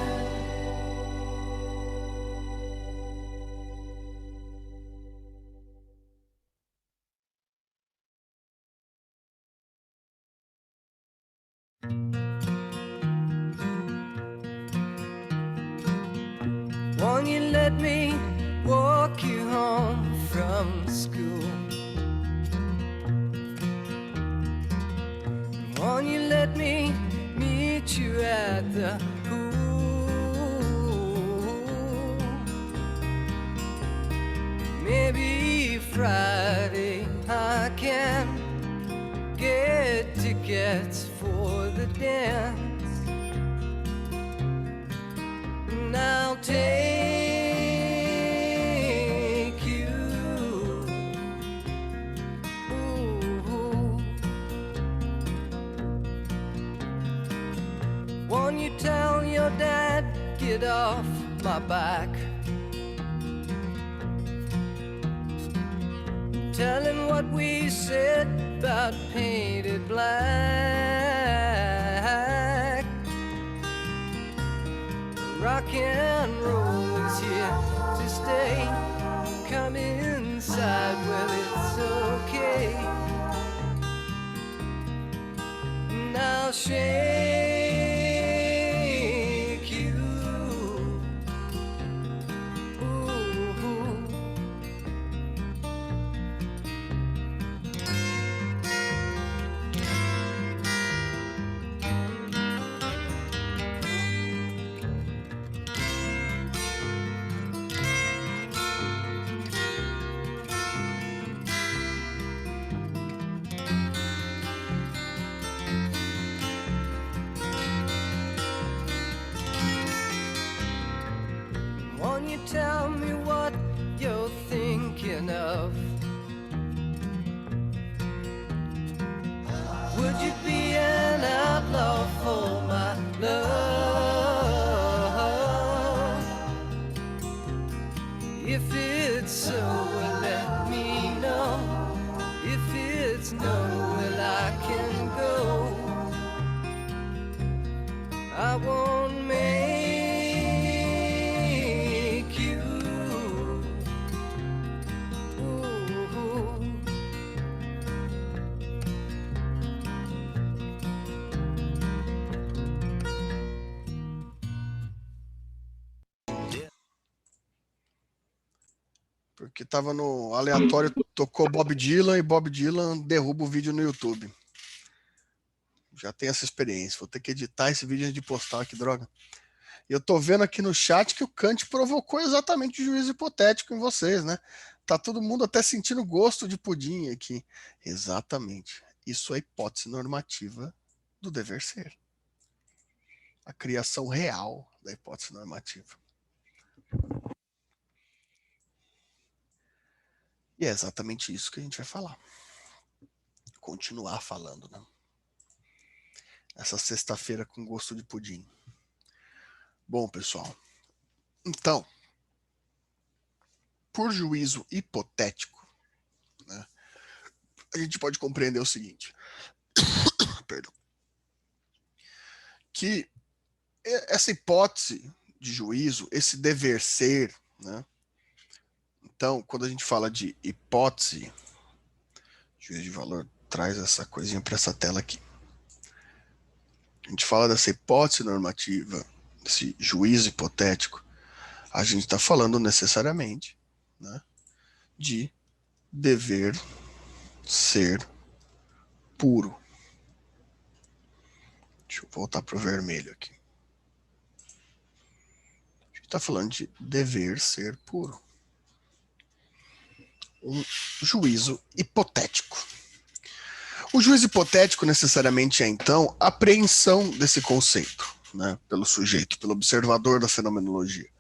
S1: Won't you let me walk you home from school? Won't you let me meet you at the pool? Maybe Friday I can get tickets for the dance. And I'll take you. Ooh. Won't you tell your dad, get off my back? Tell him what we said about painted black. Rock and roll is here to stay. Come inside, well, it's okay. And I'll shake you. Ooh. Won't you tell me what you're thinking of? Would you be an outlaw for my love? If it's so, well, let me know. If it's no, well, I can go. I won't make you. Ooh.
S2: Porque tava no aleatório, tocou Bob Dylan e Bob Dylan derruba o vídeo no YouTube. Já tem essa experiência. Vou ter que editar esse vídeo antes de postar, que droga. E eu tô vendo aqui no chat que o Kant provocou exatamente o juízo hipotético em vocês, né? Tá todo mundo até sentindo gosto de pudim aqui. Exatamente. Isso é a hipótese normativa do dever ser. A criação real da hipótese normativa. E é exatamente isso que a gente vai falar. Continuar falando, né? Essa sexta-feira com gosto de pudim. Bom, pessoal. Então, por juízo hipotético, né, a gente pode compreender o seguinte. Perdão. Que essa hipótese de juízo, esse dever ser, né? Então, quando a gente fala de hipótese, juízo de valor traz essa coisinha para essa tela aqui. A gente fala dessa hipótese normativa, desse juízo hipotético, a gente está falando necessariamente, né, de dever ser puro. Deixa eu voltar para o vermelho aqui. A gente está falando de dever ser puro. Um juízo hipotético. O juízo hipotético necessariamente é, então, a apreensão desse conceito, né, pelo sujeito, pelo observador da fenomenologia.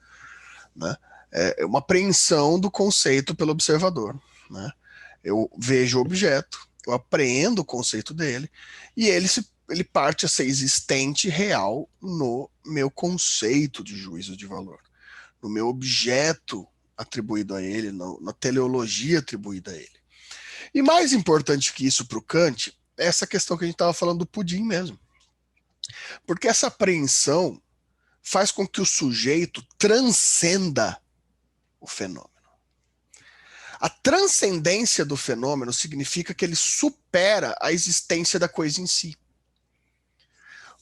S2: Né? É uma apreensão do conceito pelo observador. Né? Eu vejo o objeto, eu apreendo o conceito dele, e ele parte a ser existente real no meu conceito de juízo de valor, no meu objeto atribuído a ele, na teleologia atribuída a ele. E mais importante que isso para o Kant é essa questão que a gente estava falando do pudim mesmo. Porque essa apreensão faz com que o sujeito transcenda o fenômeno. A transcendência do fenômeno significa que ele supera a existência da coisa em si.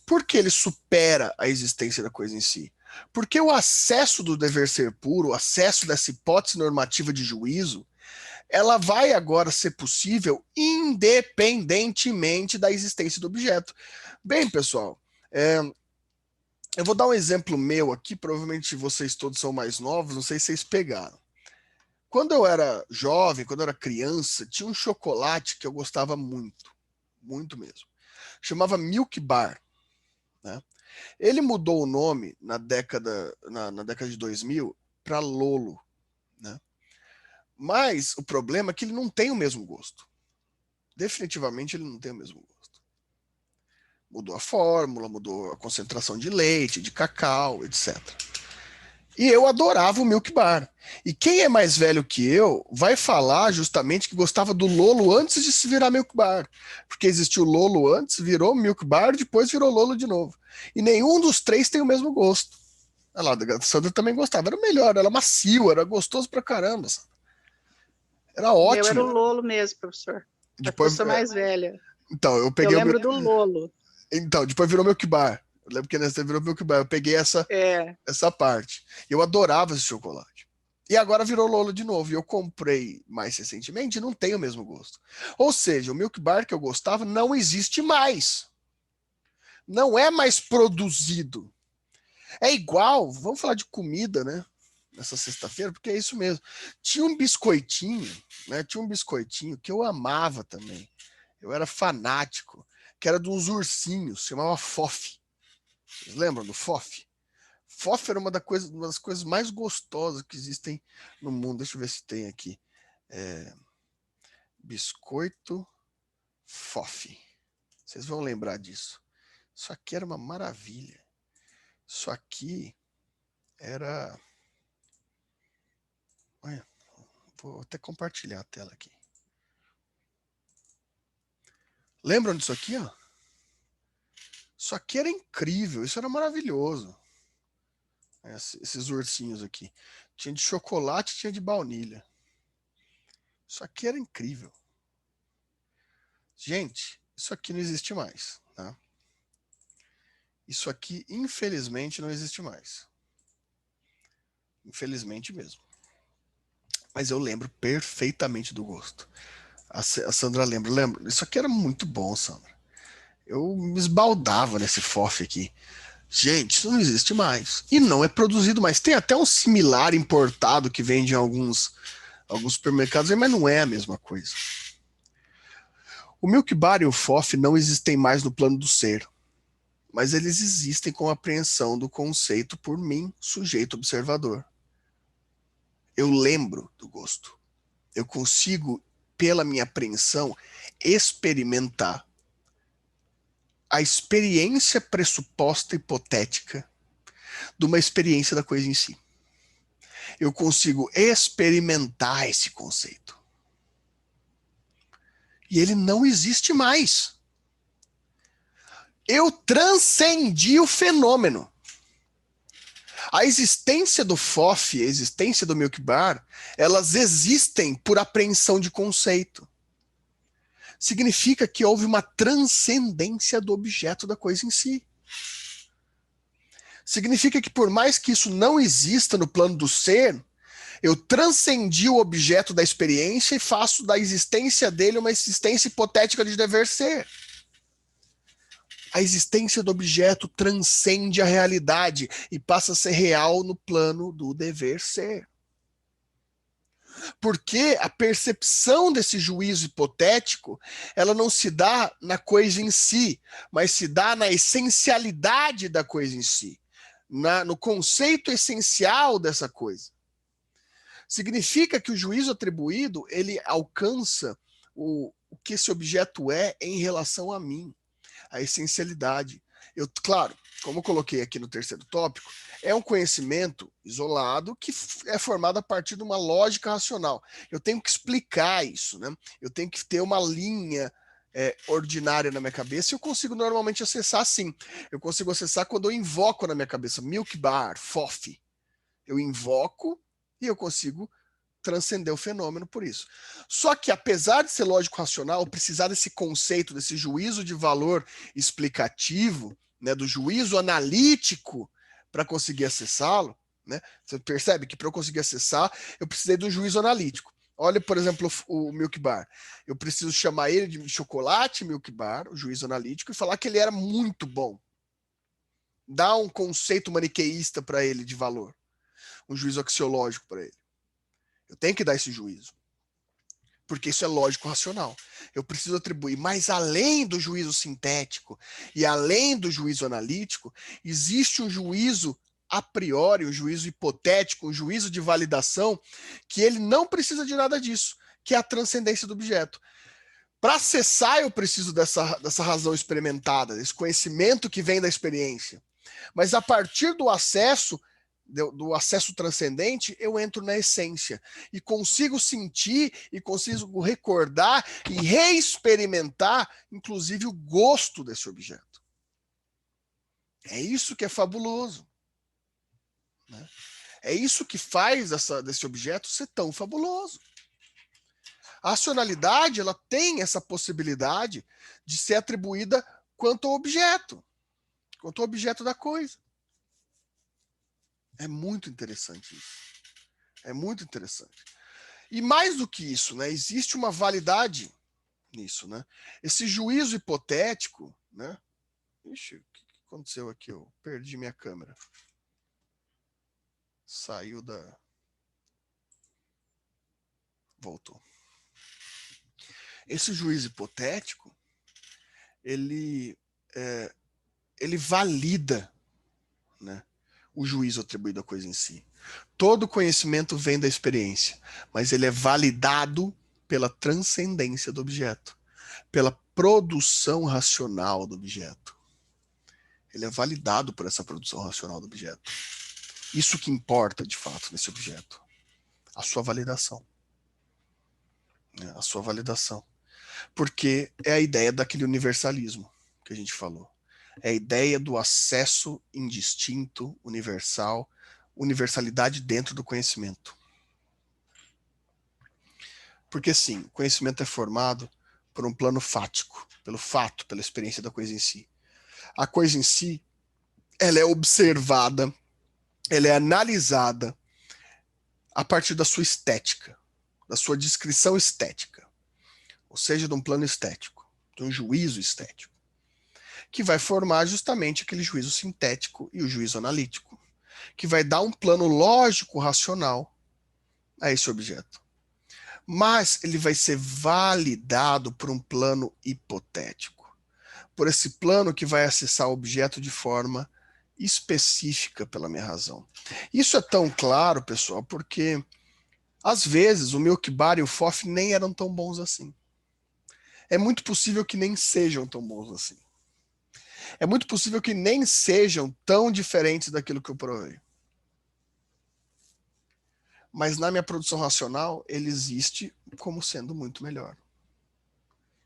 S2: Por que ele supera a existência da coisa em si? Porque o acesso do dever ser puro, o acesso dessa hipótese normativa de juízo, ela vai agora ser possível independentemente da existência do objeto. Bem, pessoal, eu vou dar um exemplo meu aqui, provavelmente vocês todos são mais novos, não sei se vocês pegaram. Quando eu era jovem, quando eu era criança, tinha um chocolate que eu gostava muito, muito mesmo. Chamava Milk Bar. Né? Ele mudou o nome na década de 2000 para Lolo. Né? Mas o problema é que ele não tem o mesmo gosto. Definitivamente ele não tem o mesmo gosto. Mudou a fórmula, mudou a concentração de leite, de cacau, etc. E eu adorava o Milk Bar. E quem é mais velho que eu vai falar justamente que gostava do Lolo antes de se virar Milk Bar. Porque existiu o Lolo antes, virou Milk Bar, depois virou Lolo de novo. E nenhum dos três tem o mesmo gosto. Olha lá, a Sandra também gostava. Era o melhor, era macio, era gostoso pra caramba. Sabe? Era ótimo.
S3: Meu era o Lolo mesmo, professor.
S2: Depois,
S3: eu sou mais velha.
S2: Então, eu peguei
S3: eu lembro do Lolo.
S2: Então, depois virou Milk Bar. Eu lembro que nessa virou Milk Bar. Eu peguei essa parte. Eu adorava esse chocolate. E agora virou Lolo de novo. E eu comprei mais recentemente e não tem o mesmo gosto. Ou seja, o Milk Bar que eu gostava não existe mais. Não é mais produzido. É igual, vamos falar de comida, né? Nessa sexta-feira, porque é isso mesmo. Tinha um biscoitinho, né? Tinha um biscoitinho que eu amava também. Eu era fanático, que era de uns ursinhos, se chamava Fof. Vocês lembram do Fof? Fof era uma das coisas mais gostosas que existem no mundo. Deixa eu ver se tem aqui. Biscoito Fof. Vocês vão lembrar disso. Isso aqui era uma maravilha. Isso aqui era... Olha, vou até compartilhar a tela aqui. Lembram disso aqui, ó? Isso aqui era incrível, isso era maravilhoso. Esses ursinhos aqui. Tinha de chocolate, tinha de baunilha. Isso aqui era incrível. Gente, isso aqui não existe mais, tá? Isso aqui, infelizmente, não existe mais. Infelizmente mesmo. Mas eu lembro perfeitamente do gosto. A Sandra lembra. Isso aqui era muito bom, Sandra. Eu me esbaldava nesse FOF aqui. Gente, isso não existe mais. E não é produzido mais. Tem até um similar importado que vende em alguns supermercados, mas não é a mesma coisa. O Milk Bar e o FOF não existem mais no plano do ser, mas eles existem com a apreensão do conceito por mim, sujeito observador. Eu lembro do gosto. Eu consigo, pela minha apreensão, experimentar a experiência pressuposta hipotética de uma experiência da coisa em si. Eu consigo experimentar esse conceito. E ele não existe mais. Eu transcendi o fenômeno. A existência do FOF, a existência do Milk Bar, elas existem por apreensão de conceito. Significa que houve uma transcendência do objeto da coisa em si. Significa que por mais que isso não exista no plano do ser, eu transcendi o objeto da experiência e faço da existência dele uma existência hipotética de dever ser. A existência do objeto transcende a realidade e passa a ser real no plano do dever ser. Porque a percepção desse juízo hipotético, ela não se dá na coisa em si, mas se dá na essencialidade da coisa em si, no conceito essencial dessa coisa. Significa que o juízo atribuído, ele alcança o que esse objeto é em relação a mim, a essencialidade. Claro, como eu coloquei aqui no terceiro tópico, é um conhecimento isolado que é formado a partir de uma lógica racional. Eu tenho que explicar isso, né? Eu tenho que ter uma linha ordinária na minha cabeça e eu consigo normalmente acessar assim. Eu consigo acessar quando eu invoco na minha cabeça Milk Bar, FOF. Eu invoco e eu consigo transcender o fenômeno por isso. Só que, apesar de ser lógico-racional, precisar desse conceito, desse juízo de valor explicativo, né, do juízo analítico para conseguir acessá-lo, né? Você percebe que para eu conseguir acessar, eu precisei do juízo analítico. Olha, por exemplo, o Milk Bar. Eu preciso chamar ele de chocolate Milk Bar, o juízo analítico, e falar que ele era muito bom. Dar um conceito maniqueísta para ele de valor. Um juízo axiológico para ele. Eu tenho que dar esse juízo. Porque isso é lógico-racional. Eu preciso atribuir, mas além do juízo sintético e além do juízo analítico, existe um juízo a priori, um juízo hipotético, um juízo de validação, que ele não precisa de nada disso, que é a transcendência do objeto. Para acessar, eu preciso dessa razão experimentada, desse conhecimento que vem da experiência. Mas a partir do acesso transcendente, eu entro na essência e consigo sentir e consigo recordar e reexperimentar, inclusive, o gosto desse objeto. É isso que é fabuloso, né? É isso que faz desse objeto ser tão fabuloso. A racionalidade, ela tem essa possibilidade de ser atribuída quanto ao objeto da coisa. É muito interessante isso. É muito interessante. E mais do que isso, né, existe uma validade nisso, né? Esse juízo hipotético, né? Ixi, o que aconteceu aqui? Eu perdi minha câmera. Saiu da... Voltou. Esse juízo hipotético, ele valida, né, o juízo atribuído à coisa em si. Todo conhecimento vem da experiência, mas ele é validado pela transcendência do objeto, pela produção racional do objeto. Ele é validado por essa produção racional do objeto. Isso que importa, de fato, nesse objeto. A sua validação. A sua validação. Porque é a ideia daquele universalismo que a gente falou. É a ideia do acesso indistinto, universal, universalidade dentro do conhecimento. Porque sim, o conhecimento é formado por um plano fático, pelo fato, pela experiência da coisa em si. A coisa em si, ela é observada, ela é analisada a partir da sua estética, da sua descrição estética, ou seja, de um plano estético, de um juízo estético, que vai formar justamente aquele juízo sintético e o juízo analítico, que vai dar um plano lógico racional a esse objeto. Mas ele vai ser validado por um plano hipotético, por esse plano que vai acessar o objeto de forma específica pela minha razão. Isso é tão claro, pessoal, porque às vezes o Milk-Bar e o FOF nem eram tão bons assim. É muito possível que nem sejam tão bons assim. É muito possível que nem sejam tão diferentes daquilo que eu provei. Mas na minha produção racional, ele existe como sendo muito melhor.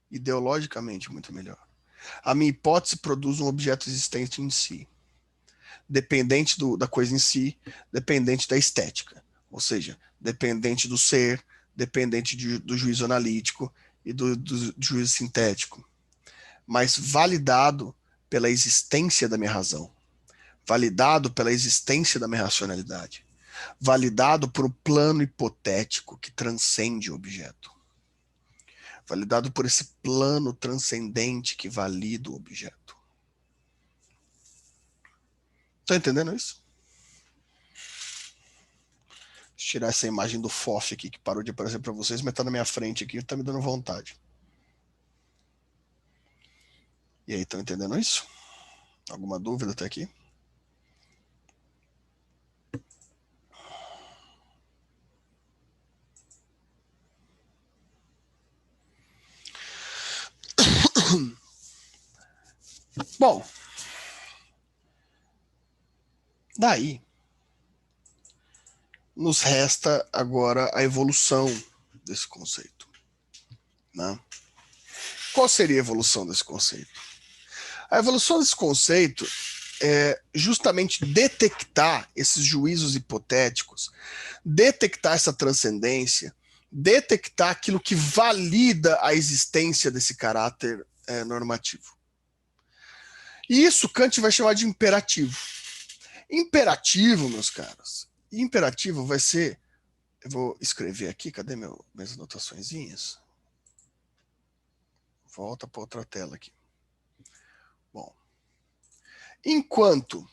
S2: Ideologicamente muito melhor. A minha hipótese produz um objeto existente em si. Dependente da coisa em si, dependente da estética. Ou seja, dependente do ser, dependente do juízo analítico e do juízo sintético. Mas validado pela existência da minha razão. Validado pela existência da minha racionalidade. Validado por um plano hipotético que transcende o objeto. Validado por esse plano transcendente que valida o objeto. Estão entendendo isso? Deixa eu tirar essa imagem do FOF aqui, que parou de aparecer para vocês, mas está na minha frente aqui, está me dando vontade. E aí, estão entendendo isso? Alguma dúvida até aqui? Bom, daí nos resta agora a evolução desse conceito, né? Qual seria a evolução desse conceito? A evolução desse conceito é justamente detectar esses juízos hipotéticos, detectar essa transcendência, detectar aquilo que valida a existência desse caráter normativo. E isso Kant vai chamar de imperativo. Imperativo, meus caros, imperativo vai ser... Eu vou escrever aqui, cadê minhas anotaçõezinhas? Volta para outra tela aqui. Bom, enquanto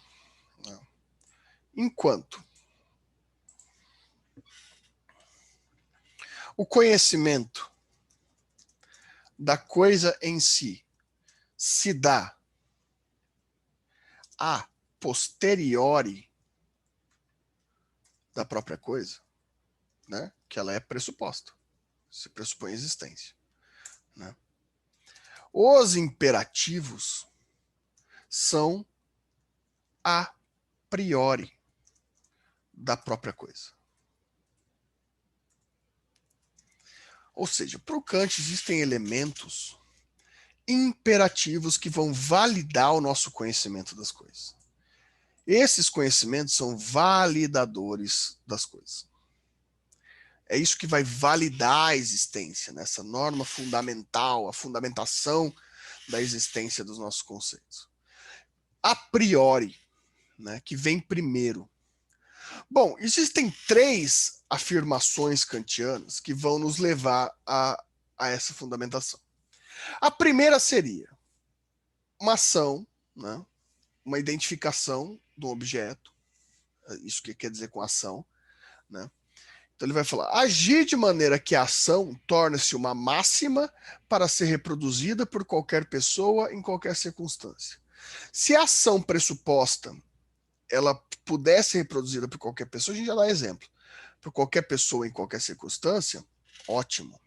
S2: o conhecimento da coisa em si se dá a posteriori da própria coisa, né? Que ela é pressuposta, se pressupõe a existência, né? Os imperativos são a priori da própria coisa. Ou seja, para o Kant existem elementos imperativos que vão validar o nosso conhecimento das coisas. Esses conhecimentos são validadores das coisas. É isso que vai validar a existência, nessa norma fundamental, a fundamentação da existência dos nossos conceitos. A priori, né, que vem primeiro. Bom, existem 3 afirmações kantianas que vão nos levar a essa fundamentação. A primeira seria uma ação, né, uma identificação do objeto, isso que quer dizer com ação, né? Então ele vai falar, agir de maneira que a ação torne-se uma máxima para ser reproduzida por qualquer pessoa em qualquer circunstância. Se a ação pressuposta ela pudesse ser reproduzida por qualquer pessoa, a gente já dá exemplo. Por qualquer pessoa em qualquer circunstância, ótimo.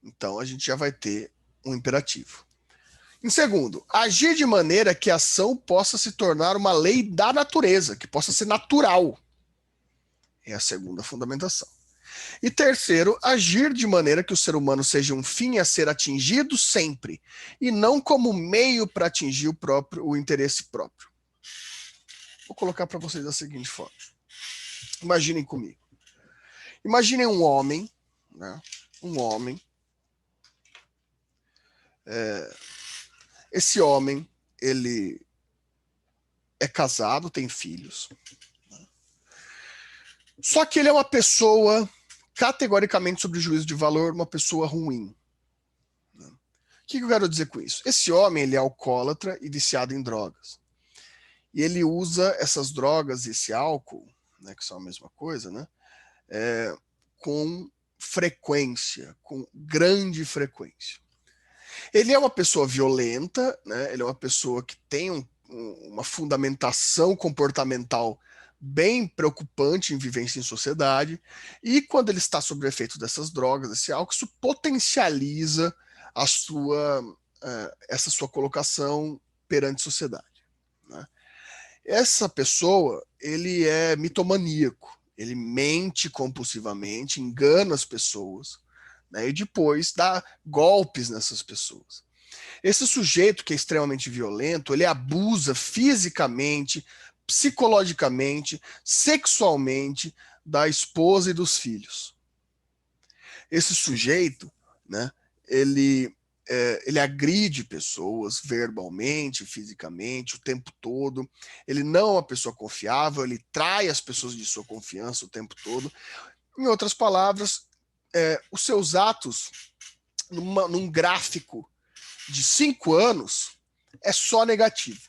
S2: Então a gente já vai ter um imperativo. Em segundo, agir de maneira que a ação possa se tornar uma lei da natureza, que possa ser natural. É a segunda fundamentação. E terceiro, agir de maneira que o ser humano seja um fim a ser atingido sempre, e não como meio para atingir o interesse próprio. Vou colocar para vocês da seguinte forma. Imaginem comigo. Imaginem um homem, né? Um homem. Esse homem, ele é casado, tem filhos. Só que ele é uma pessoa categoricamente sobre o juízo de valor uma pessoa ruim. O que eu quero dizer com isso? Esse homem, ele é alcoólatra e viciado em drogas. E ele usa essas drogas e esse álcool, né, que são a mesma coisa, né, com frequência, com grande frequência. Ele é uma pessoa violenta, né, ele é uma pessoa que tem uma fundamentação comportamental bem preocupante em vivência em sociedade, e quando ele está sob o efeito dessas drogas, desse álcool, isso potencializa essa sua colocação perante a sociedade, né? Essa pessoa, ele é mitomaníaco, ele mente compulsivamente, engana as pessoas, né, e depois dá golpes nessas pessoas. Esse sujeito que é extremamente violento, ele abusa fisicamente, psicologicamente, sexualmente da esposa e dos filhos. Esse sujeito, né, ele agride pessoas verbalmente, fisicamente, o tempo todo. Ele não é uma pessoa confiável, ele trai as pessoas de sua confiança o tempo todo. Em outras palavras, os seus atos, num gráfico de 5 anos, é só negativo.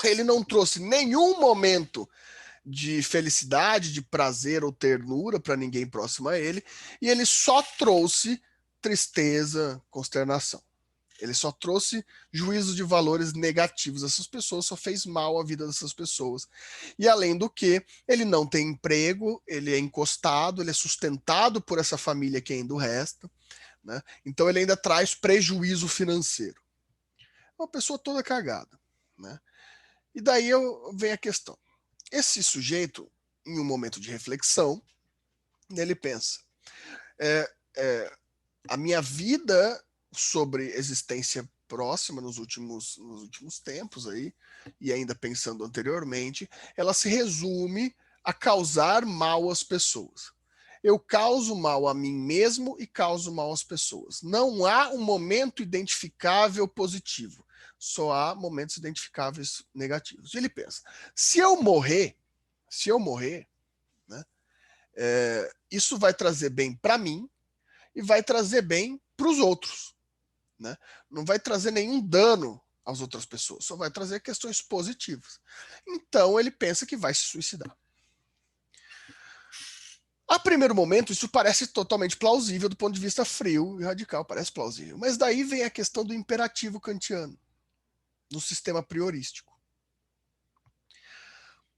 S2: Ele não trouxe nenhum momento de felicidade, de prazer ou ternura para ninguém próximo a ele, e ele só trouxe tristeza, consternação. Ele só trouxe juízo de valores negativos a essas pessoas, só fez mal à vida dessas pessoas. E além do que, ele não tem emprego, ele é encostado, ele é sustentado por essa família que ainda o resta, né? Então ele ainda traz prejuízo financeiro. É uma pessoa toda cagada, né? E daí vem a questão. Esse sujeito, em um momento de reflexão, ele pensa, a minha vida sobre existência próxima nos últimos tempos aí, e ainda pensando anteriormente, ela se resume a causar mal às pessoas. Eu causo mal a mim mesmo e causo mal às pessoas. Não há um momento identificável positivo, só há momentos identificáveis negativos. E ele pensa, se eu morrer, né, isso vai trazer bem para mim e vai trazer bem para os outros, né? Não vai trazer nenhum dano às outras pessoas, só vai trazer questões positivas. Então ele pensa que vai se suicidar. A primeiro momento, isso parece totalmente plausível do ponto de vista frio e radical, parece plausível. Mas daí vem a questão do imperativo kantiano, no sistema priorístico.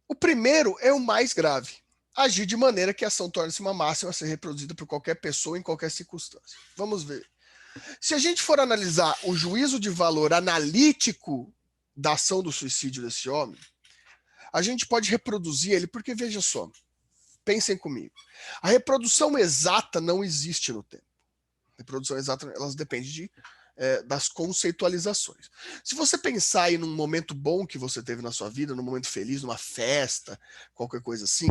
S2: O primeiro é o mais grave. Agir de maneira que a ação torne-se uma máxima a ser reproduzida por qualquer pessoa em qualquer circunstância. Vamos ver. Se a gente for analisar o juízo de valor analítico da ação do suicídio desse homem, a gente pode reproduzir ele, porque veja só, pensem comigo, a reprodução exata não existe no tempo. A reprodução exata, elas dependem das conceitualizações. Se você pensar aí num momento bom que você teve na sua vida, num momento feliz, numa festa, qualquer coisa assim,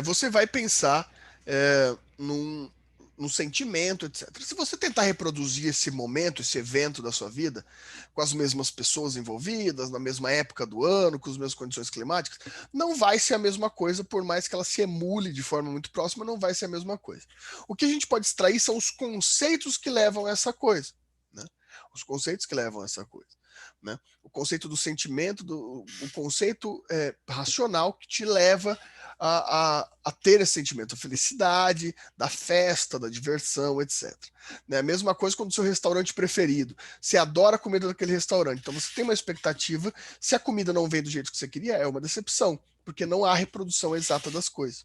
S2: você vai pensar num sentimento, etc. Se você tentar reproduzir esse momento, esse evento da sua vida, com as mesmas pessoas envolvidas, na mesma época do ano, com as mesmas condições climáticas, não vai ser a mesma coisa, por mais que ela se emule de forma muito próxima, não vai ser a mesma coisa. O que a gente pode extrair são os conceitos que levam a essa coisa, né? Os conceitos que levam a essa coisa, né? O conceito do sentimento, o conceito racional que te leva a ter esse sentimento, a felicidade, da festa, da diversão, etc. Né? A mesma coisa com o seu restaurante preferido. Você adora a comida daquele restaurante, então você tem uma expectativa. Se a comida não vem do jeito que você queria, é uma decepção, porque não há reprodução exata das coisas.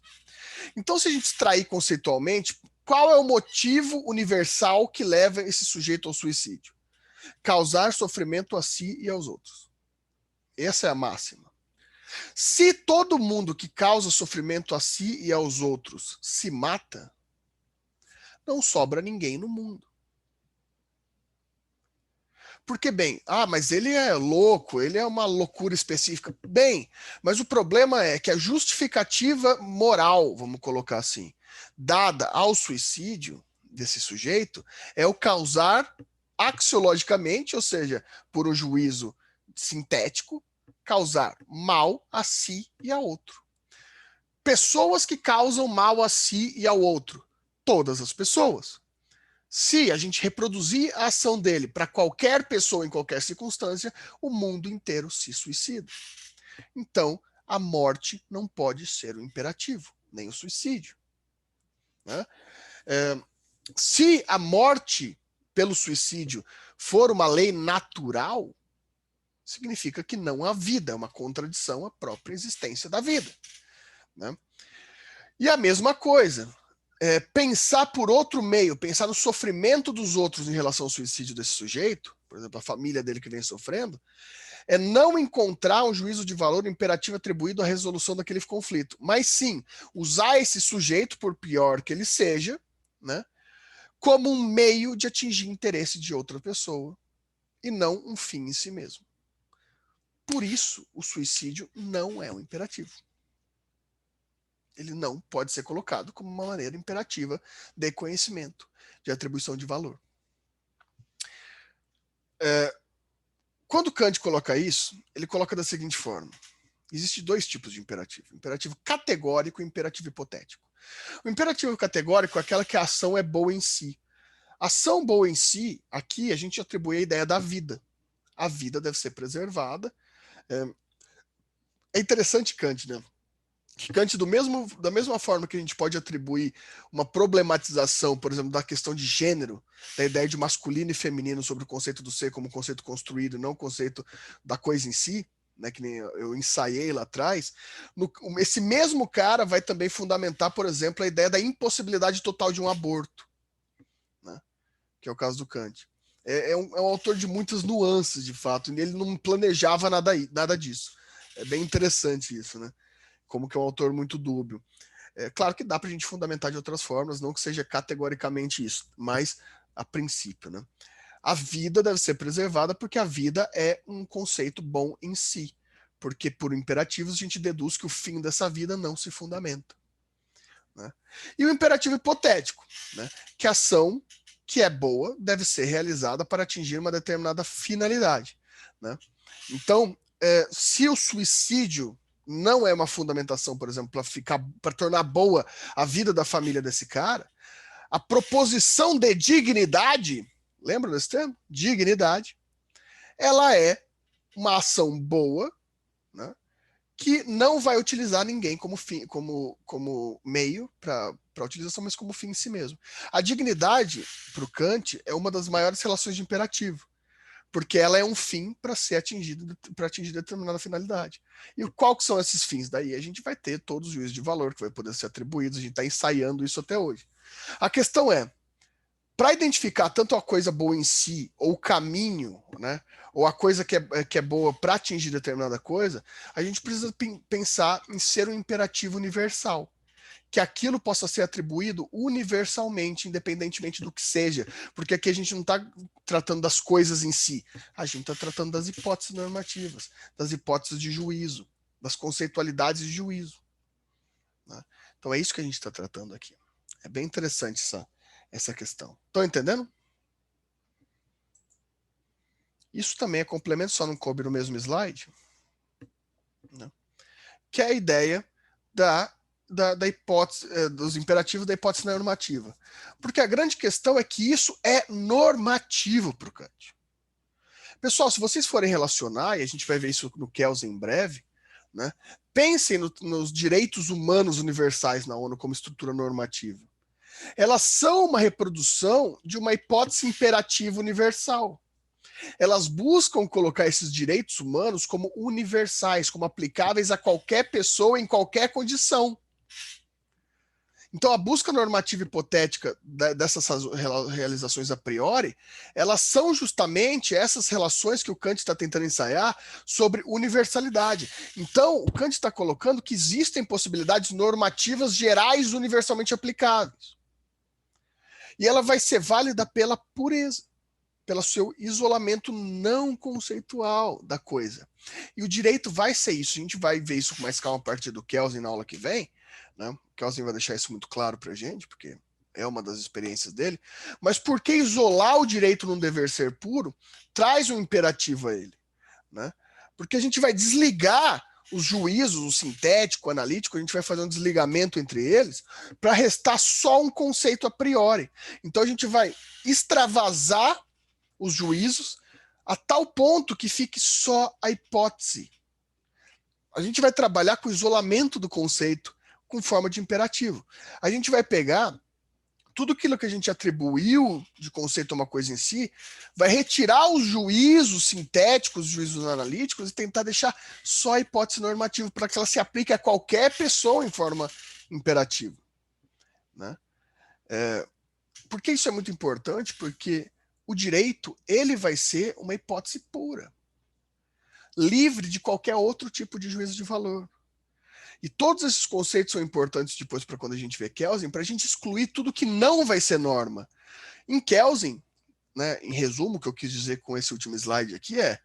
S2: Então, se a gente extrair conceitualmente, qual é o motivo universal que leva esse sujeito ao suicídio? Causar sofrimento a si e aos outros. Essa é a máxima. Se todo mundo que causa sofrimento a si e aos outros se mata, não sobra ninguém no mundo. Porque, bem, mas ele é louco, ele é uma loucura específica. Bem, mas o problema é que a justificativa moral, vamos colocar assim, dada ao suicídio desse sujeito, é o causar axiologicamente, ou seja, por um juízo sintético, causar mal a si e a outro. Pessoas que causam mal a si e ao outro. Todas as pessoas. Se a gente reproduzir a ação dele para qualquer pessoa em qualquer circunstância, o mundo inteiro se suicida. Então, a morte não pode ser o imperativo, nem o suicídio. Né? Se a morte pelo suicídio for uma lei natural, significa que não há vida, é uma contradição à própria existência da vida. Né? E a mesma coisa, pensar por outro meio, pensar no sofrimento dos outros em relação ao suicídio desse sujeito, por exemplo, a família dele que vem sofrendo, é não encontrar um juízo de valor imperativo atribuído à resolução daquele conflito, mas sim usar esse sujeito, por pior que ele seja, né, como um meio de atingir interesse de outra pessoa e não um fim em si mesmo. Por isso, o suicídio não é um imperativo. Ele não pode ser colocado como uma maneira imperativa de conhecimento, de atribuição de valor. Quando Kant coloca isso, ele coloca da seguinte forma. Existem dois tipos de imperativo. Imperativo categórico e imperativo hipotético. O imperativo categórico é aquela que a ação é boa em si. Ação boa em si, aqui a gente atribui a ideia da vida. A vida deve ser preservada. É interessante Kant, né? Que Kant, da mesma forma que a gente pode atribuir uma problematização, por exemplo, da questão de gênero, da ideia de masculino e feminino sobre o conceito do ser como conceito construído, não o conceito da coisa em si, né, que nem eu ensaiei lá atrás, esse mesmo cara vai também fundamentar, por exemplo, a ideia da impossibilidade total de um aborto, né, que é o caso do Kant. É um autor de muitas nuances, de fato, e ele não planejava nada disso. É bem interessante isso, né? Como que é um autor muito dúbio. É claro que dá para a gente fundamentar de outras formas, não que seja categoricamente isso, mas a princípio, né? A vida deve ser preservada porque a vida é um conceito bom em si, porque por imperativos a gente deduz que o fim dessa vida não se fundamenta. Né? E o imperativo hipotético, né? Que a ação que é boa deve ser realizada para atingir uma determinada finalidade. Né? Então, se o suicídio não é uma fundamentação, por exemplo, para tornar boa a vida da família desse cara, a proposição de dignidade, lembra desse termo? Dignidade, ela é uma ação boa, né, que não vai utilizar ninguém como meio para utilização, mas como fim em si mesmo. A dignidade, para o Kant, é uma das maiores relações de imperativo, porque ela é um fim para ser atingido, para atingir determinada finalidade. E qual que são esses fins? Daí a gente vai ter todos os juízos de valor que vai poder ser atribuídos, a gente está ensaiando isso até hoje. A questão é, para identificar tanto a coisa boa em si, ou o caminho, né, ou a coisa que é boa para atingir determinada coisa, a gente precisa pensar em ser um imperativo universal. Que aquilo possa ser atribuído universalmente, independentemente do que seja. Porque aqui a gente não está tratando das coisas em si, a gente está tratando das hipóteses normativas, das hipóteses de juízo, das conceitualidades de juízo. Né? Então é isso que a gente está tratando aqui. É bem interessante essa questão. Estão entendendo? Isso também é complemento, só não coube no mesmo slide. Né? Que é a ideia da hipótese, dos imperativos da hipótese normativa. Porque a grande questão é que isso é normativo para o Kant. Pessoal, se vocês forem relacionar, e a gente vai ver isso no Kelsen em breve, né, pensem nos direitos humanos universais na ONU como estrutura normativa. Elas são uma reprodução de uma hipótese imperativa universal. Elas buscam colocar esses direitos humanos como universais, como aplicáveis a qualquer pessoa em qualquer condição. Então, a busca normativa hipotética dessas realizações a priori, elas são justamente essas relações que o Kant está tentando ensaiar sobre universalidade. Então, o Kant está colocando que existem possibilidades normativas gerais universalmente aplicáveis. E ela vai ser válida pela pureza, pelo seu isolamento não conceitual da coisa. E o direito vai ser isso. A gente vai ver isso com mais calma a partir do Kelsen na aula que vem. Né? O Kelsen vai deixar isso muito claro para a gente, porque é uma das experiências dele. Mas por que isolar o direito num dever ser puro traz um imperativo a ele? Né? Porque a gente vai desligar os juízos, o sintético, o analítico, a gente vai fazer um desligamento entre eles para restar só um conceito a priori. Então a gente vai extravasar os juízos a tal ponto que fique só a hipótese. A gente vai trabalhar com o isolamento do conceito com forma de imperativo. A gente vai pegar tudo aquilo que a gente atribuiu de conceito a uma coisa em si, vai retirar os juízos sintéticos, os juízos analíticos e tentar deixar só a hipótese normativa para que ela se aplique a qualquer pessoa em forma imperativa. Né? Por que isso é muito importante? Porque o direito ele vai ser uma hipótese pura, livre de qualquer outro tipo de juízo de valor. E todos esses conceitos são importantes depois para quando a gente vê Kelsen, para a gente excluir tudo que não vai ser norma. Em Kelsen, né, em resumo, o que eu quis dizer com esse último slide aqui é,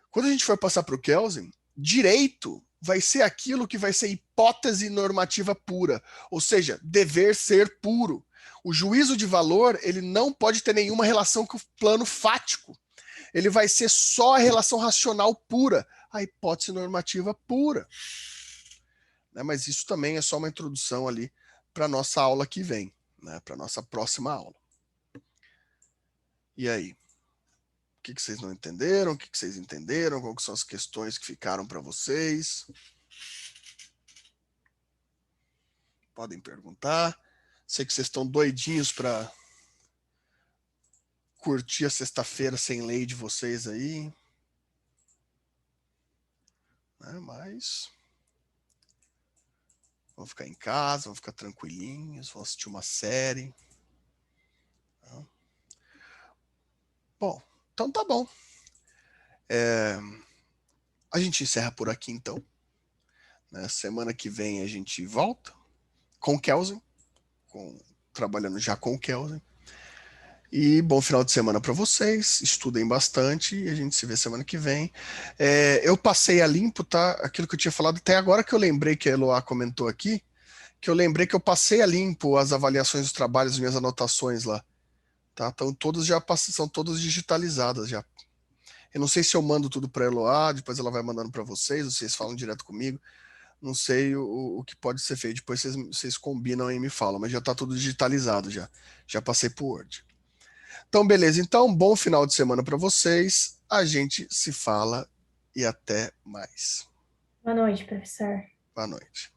S2: quando a gente for passar para o Kelsen, direito vai ser aquilo que vai ser hipótese normativa pura, ou seja, dever ser puro. O juízo de valor ele não pode ter nenhuma relação com o plano fático. Ele vai ser só a relação racional pura, a hipótese normativa pura. Mas isso também é só uma introdução ali para a nossa aula que vem, né? Para a nossa próxima aula. E aí? O que vocês não entenderam? O que vocês entenderam? Quais são as questões que ficaram para vocês? Podem perguntar. Sei que vocês estão doidinhos para curtir a sexta-feira sem lei de vocês aí. Mas vão ficar em casa, vão ficar tranquilinhos, vão assistir uma série. Bom, então tá bom. A gente encerra por aqui, então. Semana que vem a gente volta com o Kelsen, trabalhando já com o Kelsen. E bom final de semana para vocês, estudem bastante e a gente se vê semana que vem. Eu passei a limpo, tá? Aquilo que eu tinha falado até agora que eu lembrei que a Eloá comentou aqui, que eu lembrei que eu passei a limpo as avaliações dos trabalhos, minhas anotações lá. Tá? Então todas são todas digitalizadas já. Eu não sei se eu mando tudo para a Eloá, depois ela vai mandando para vocês, vocês falam direto comigo. Não sei o que pode ser feito, depois vocês combinam e me falam, mas já está tudo digitalizado já. Já passei por Word. Então, beleza. Então, bom final de semana para vocês. A gente se fala e até mais.
S4: Boa noite, professor.
S2: Boa noite.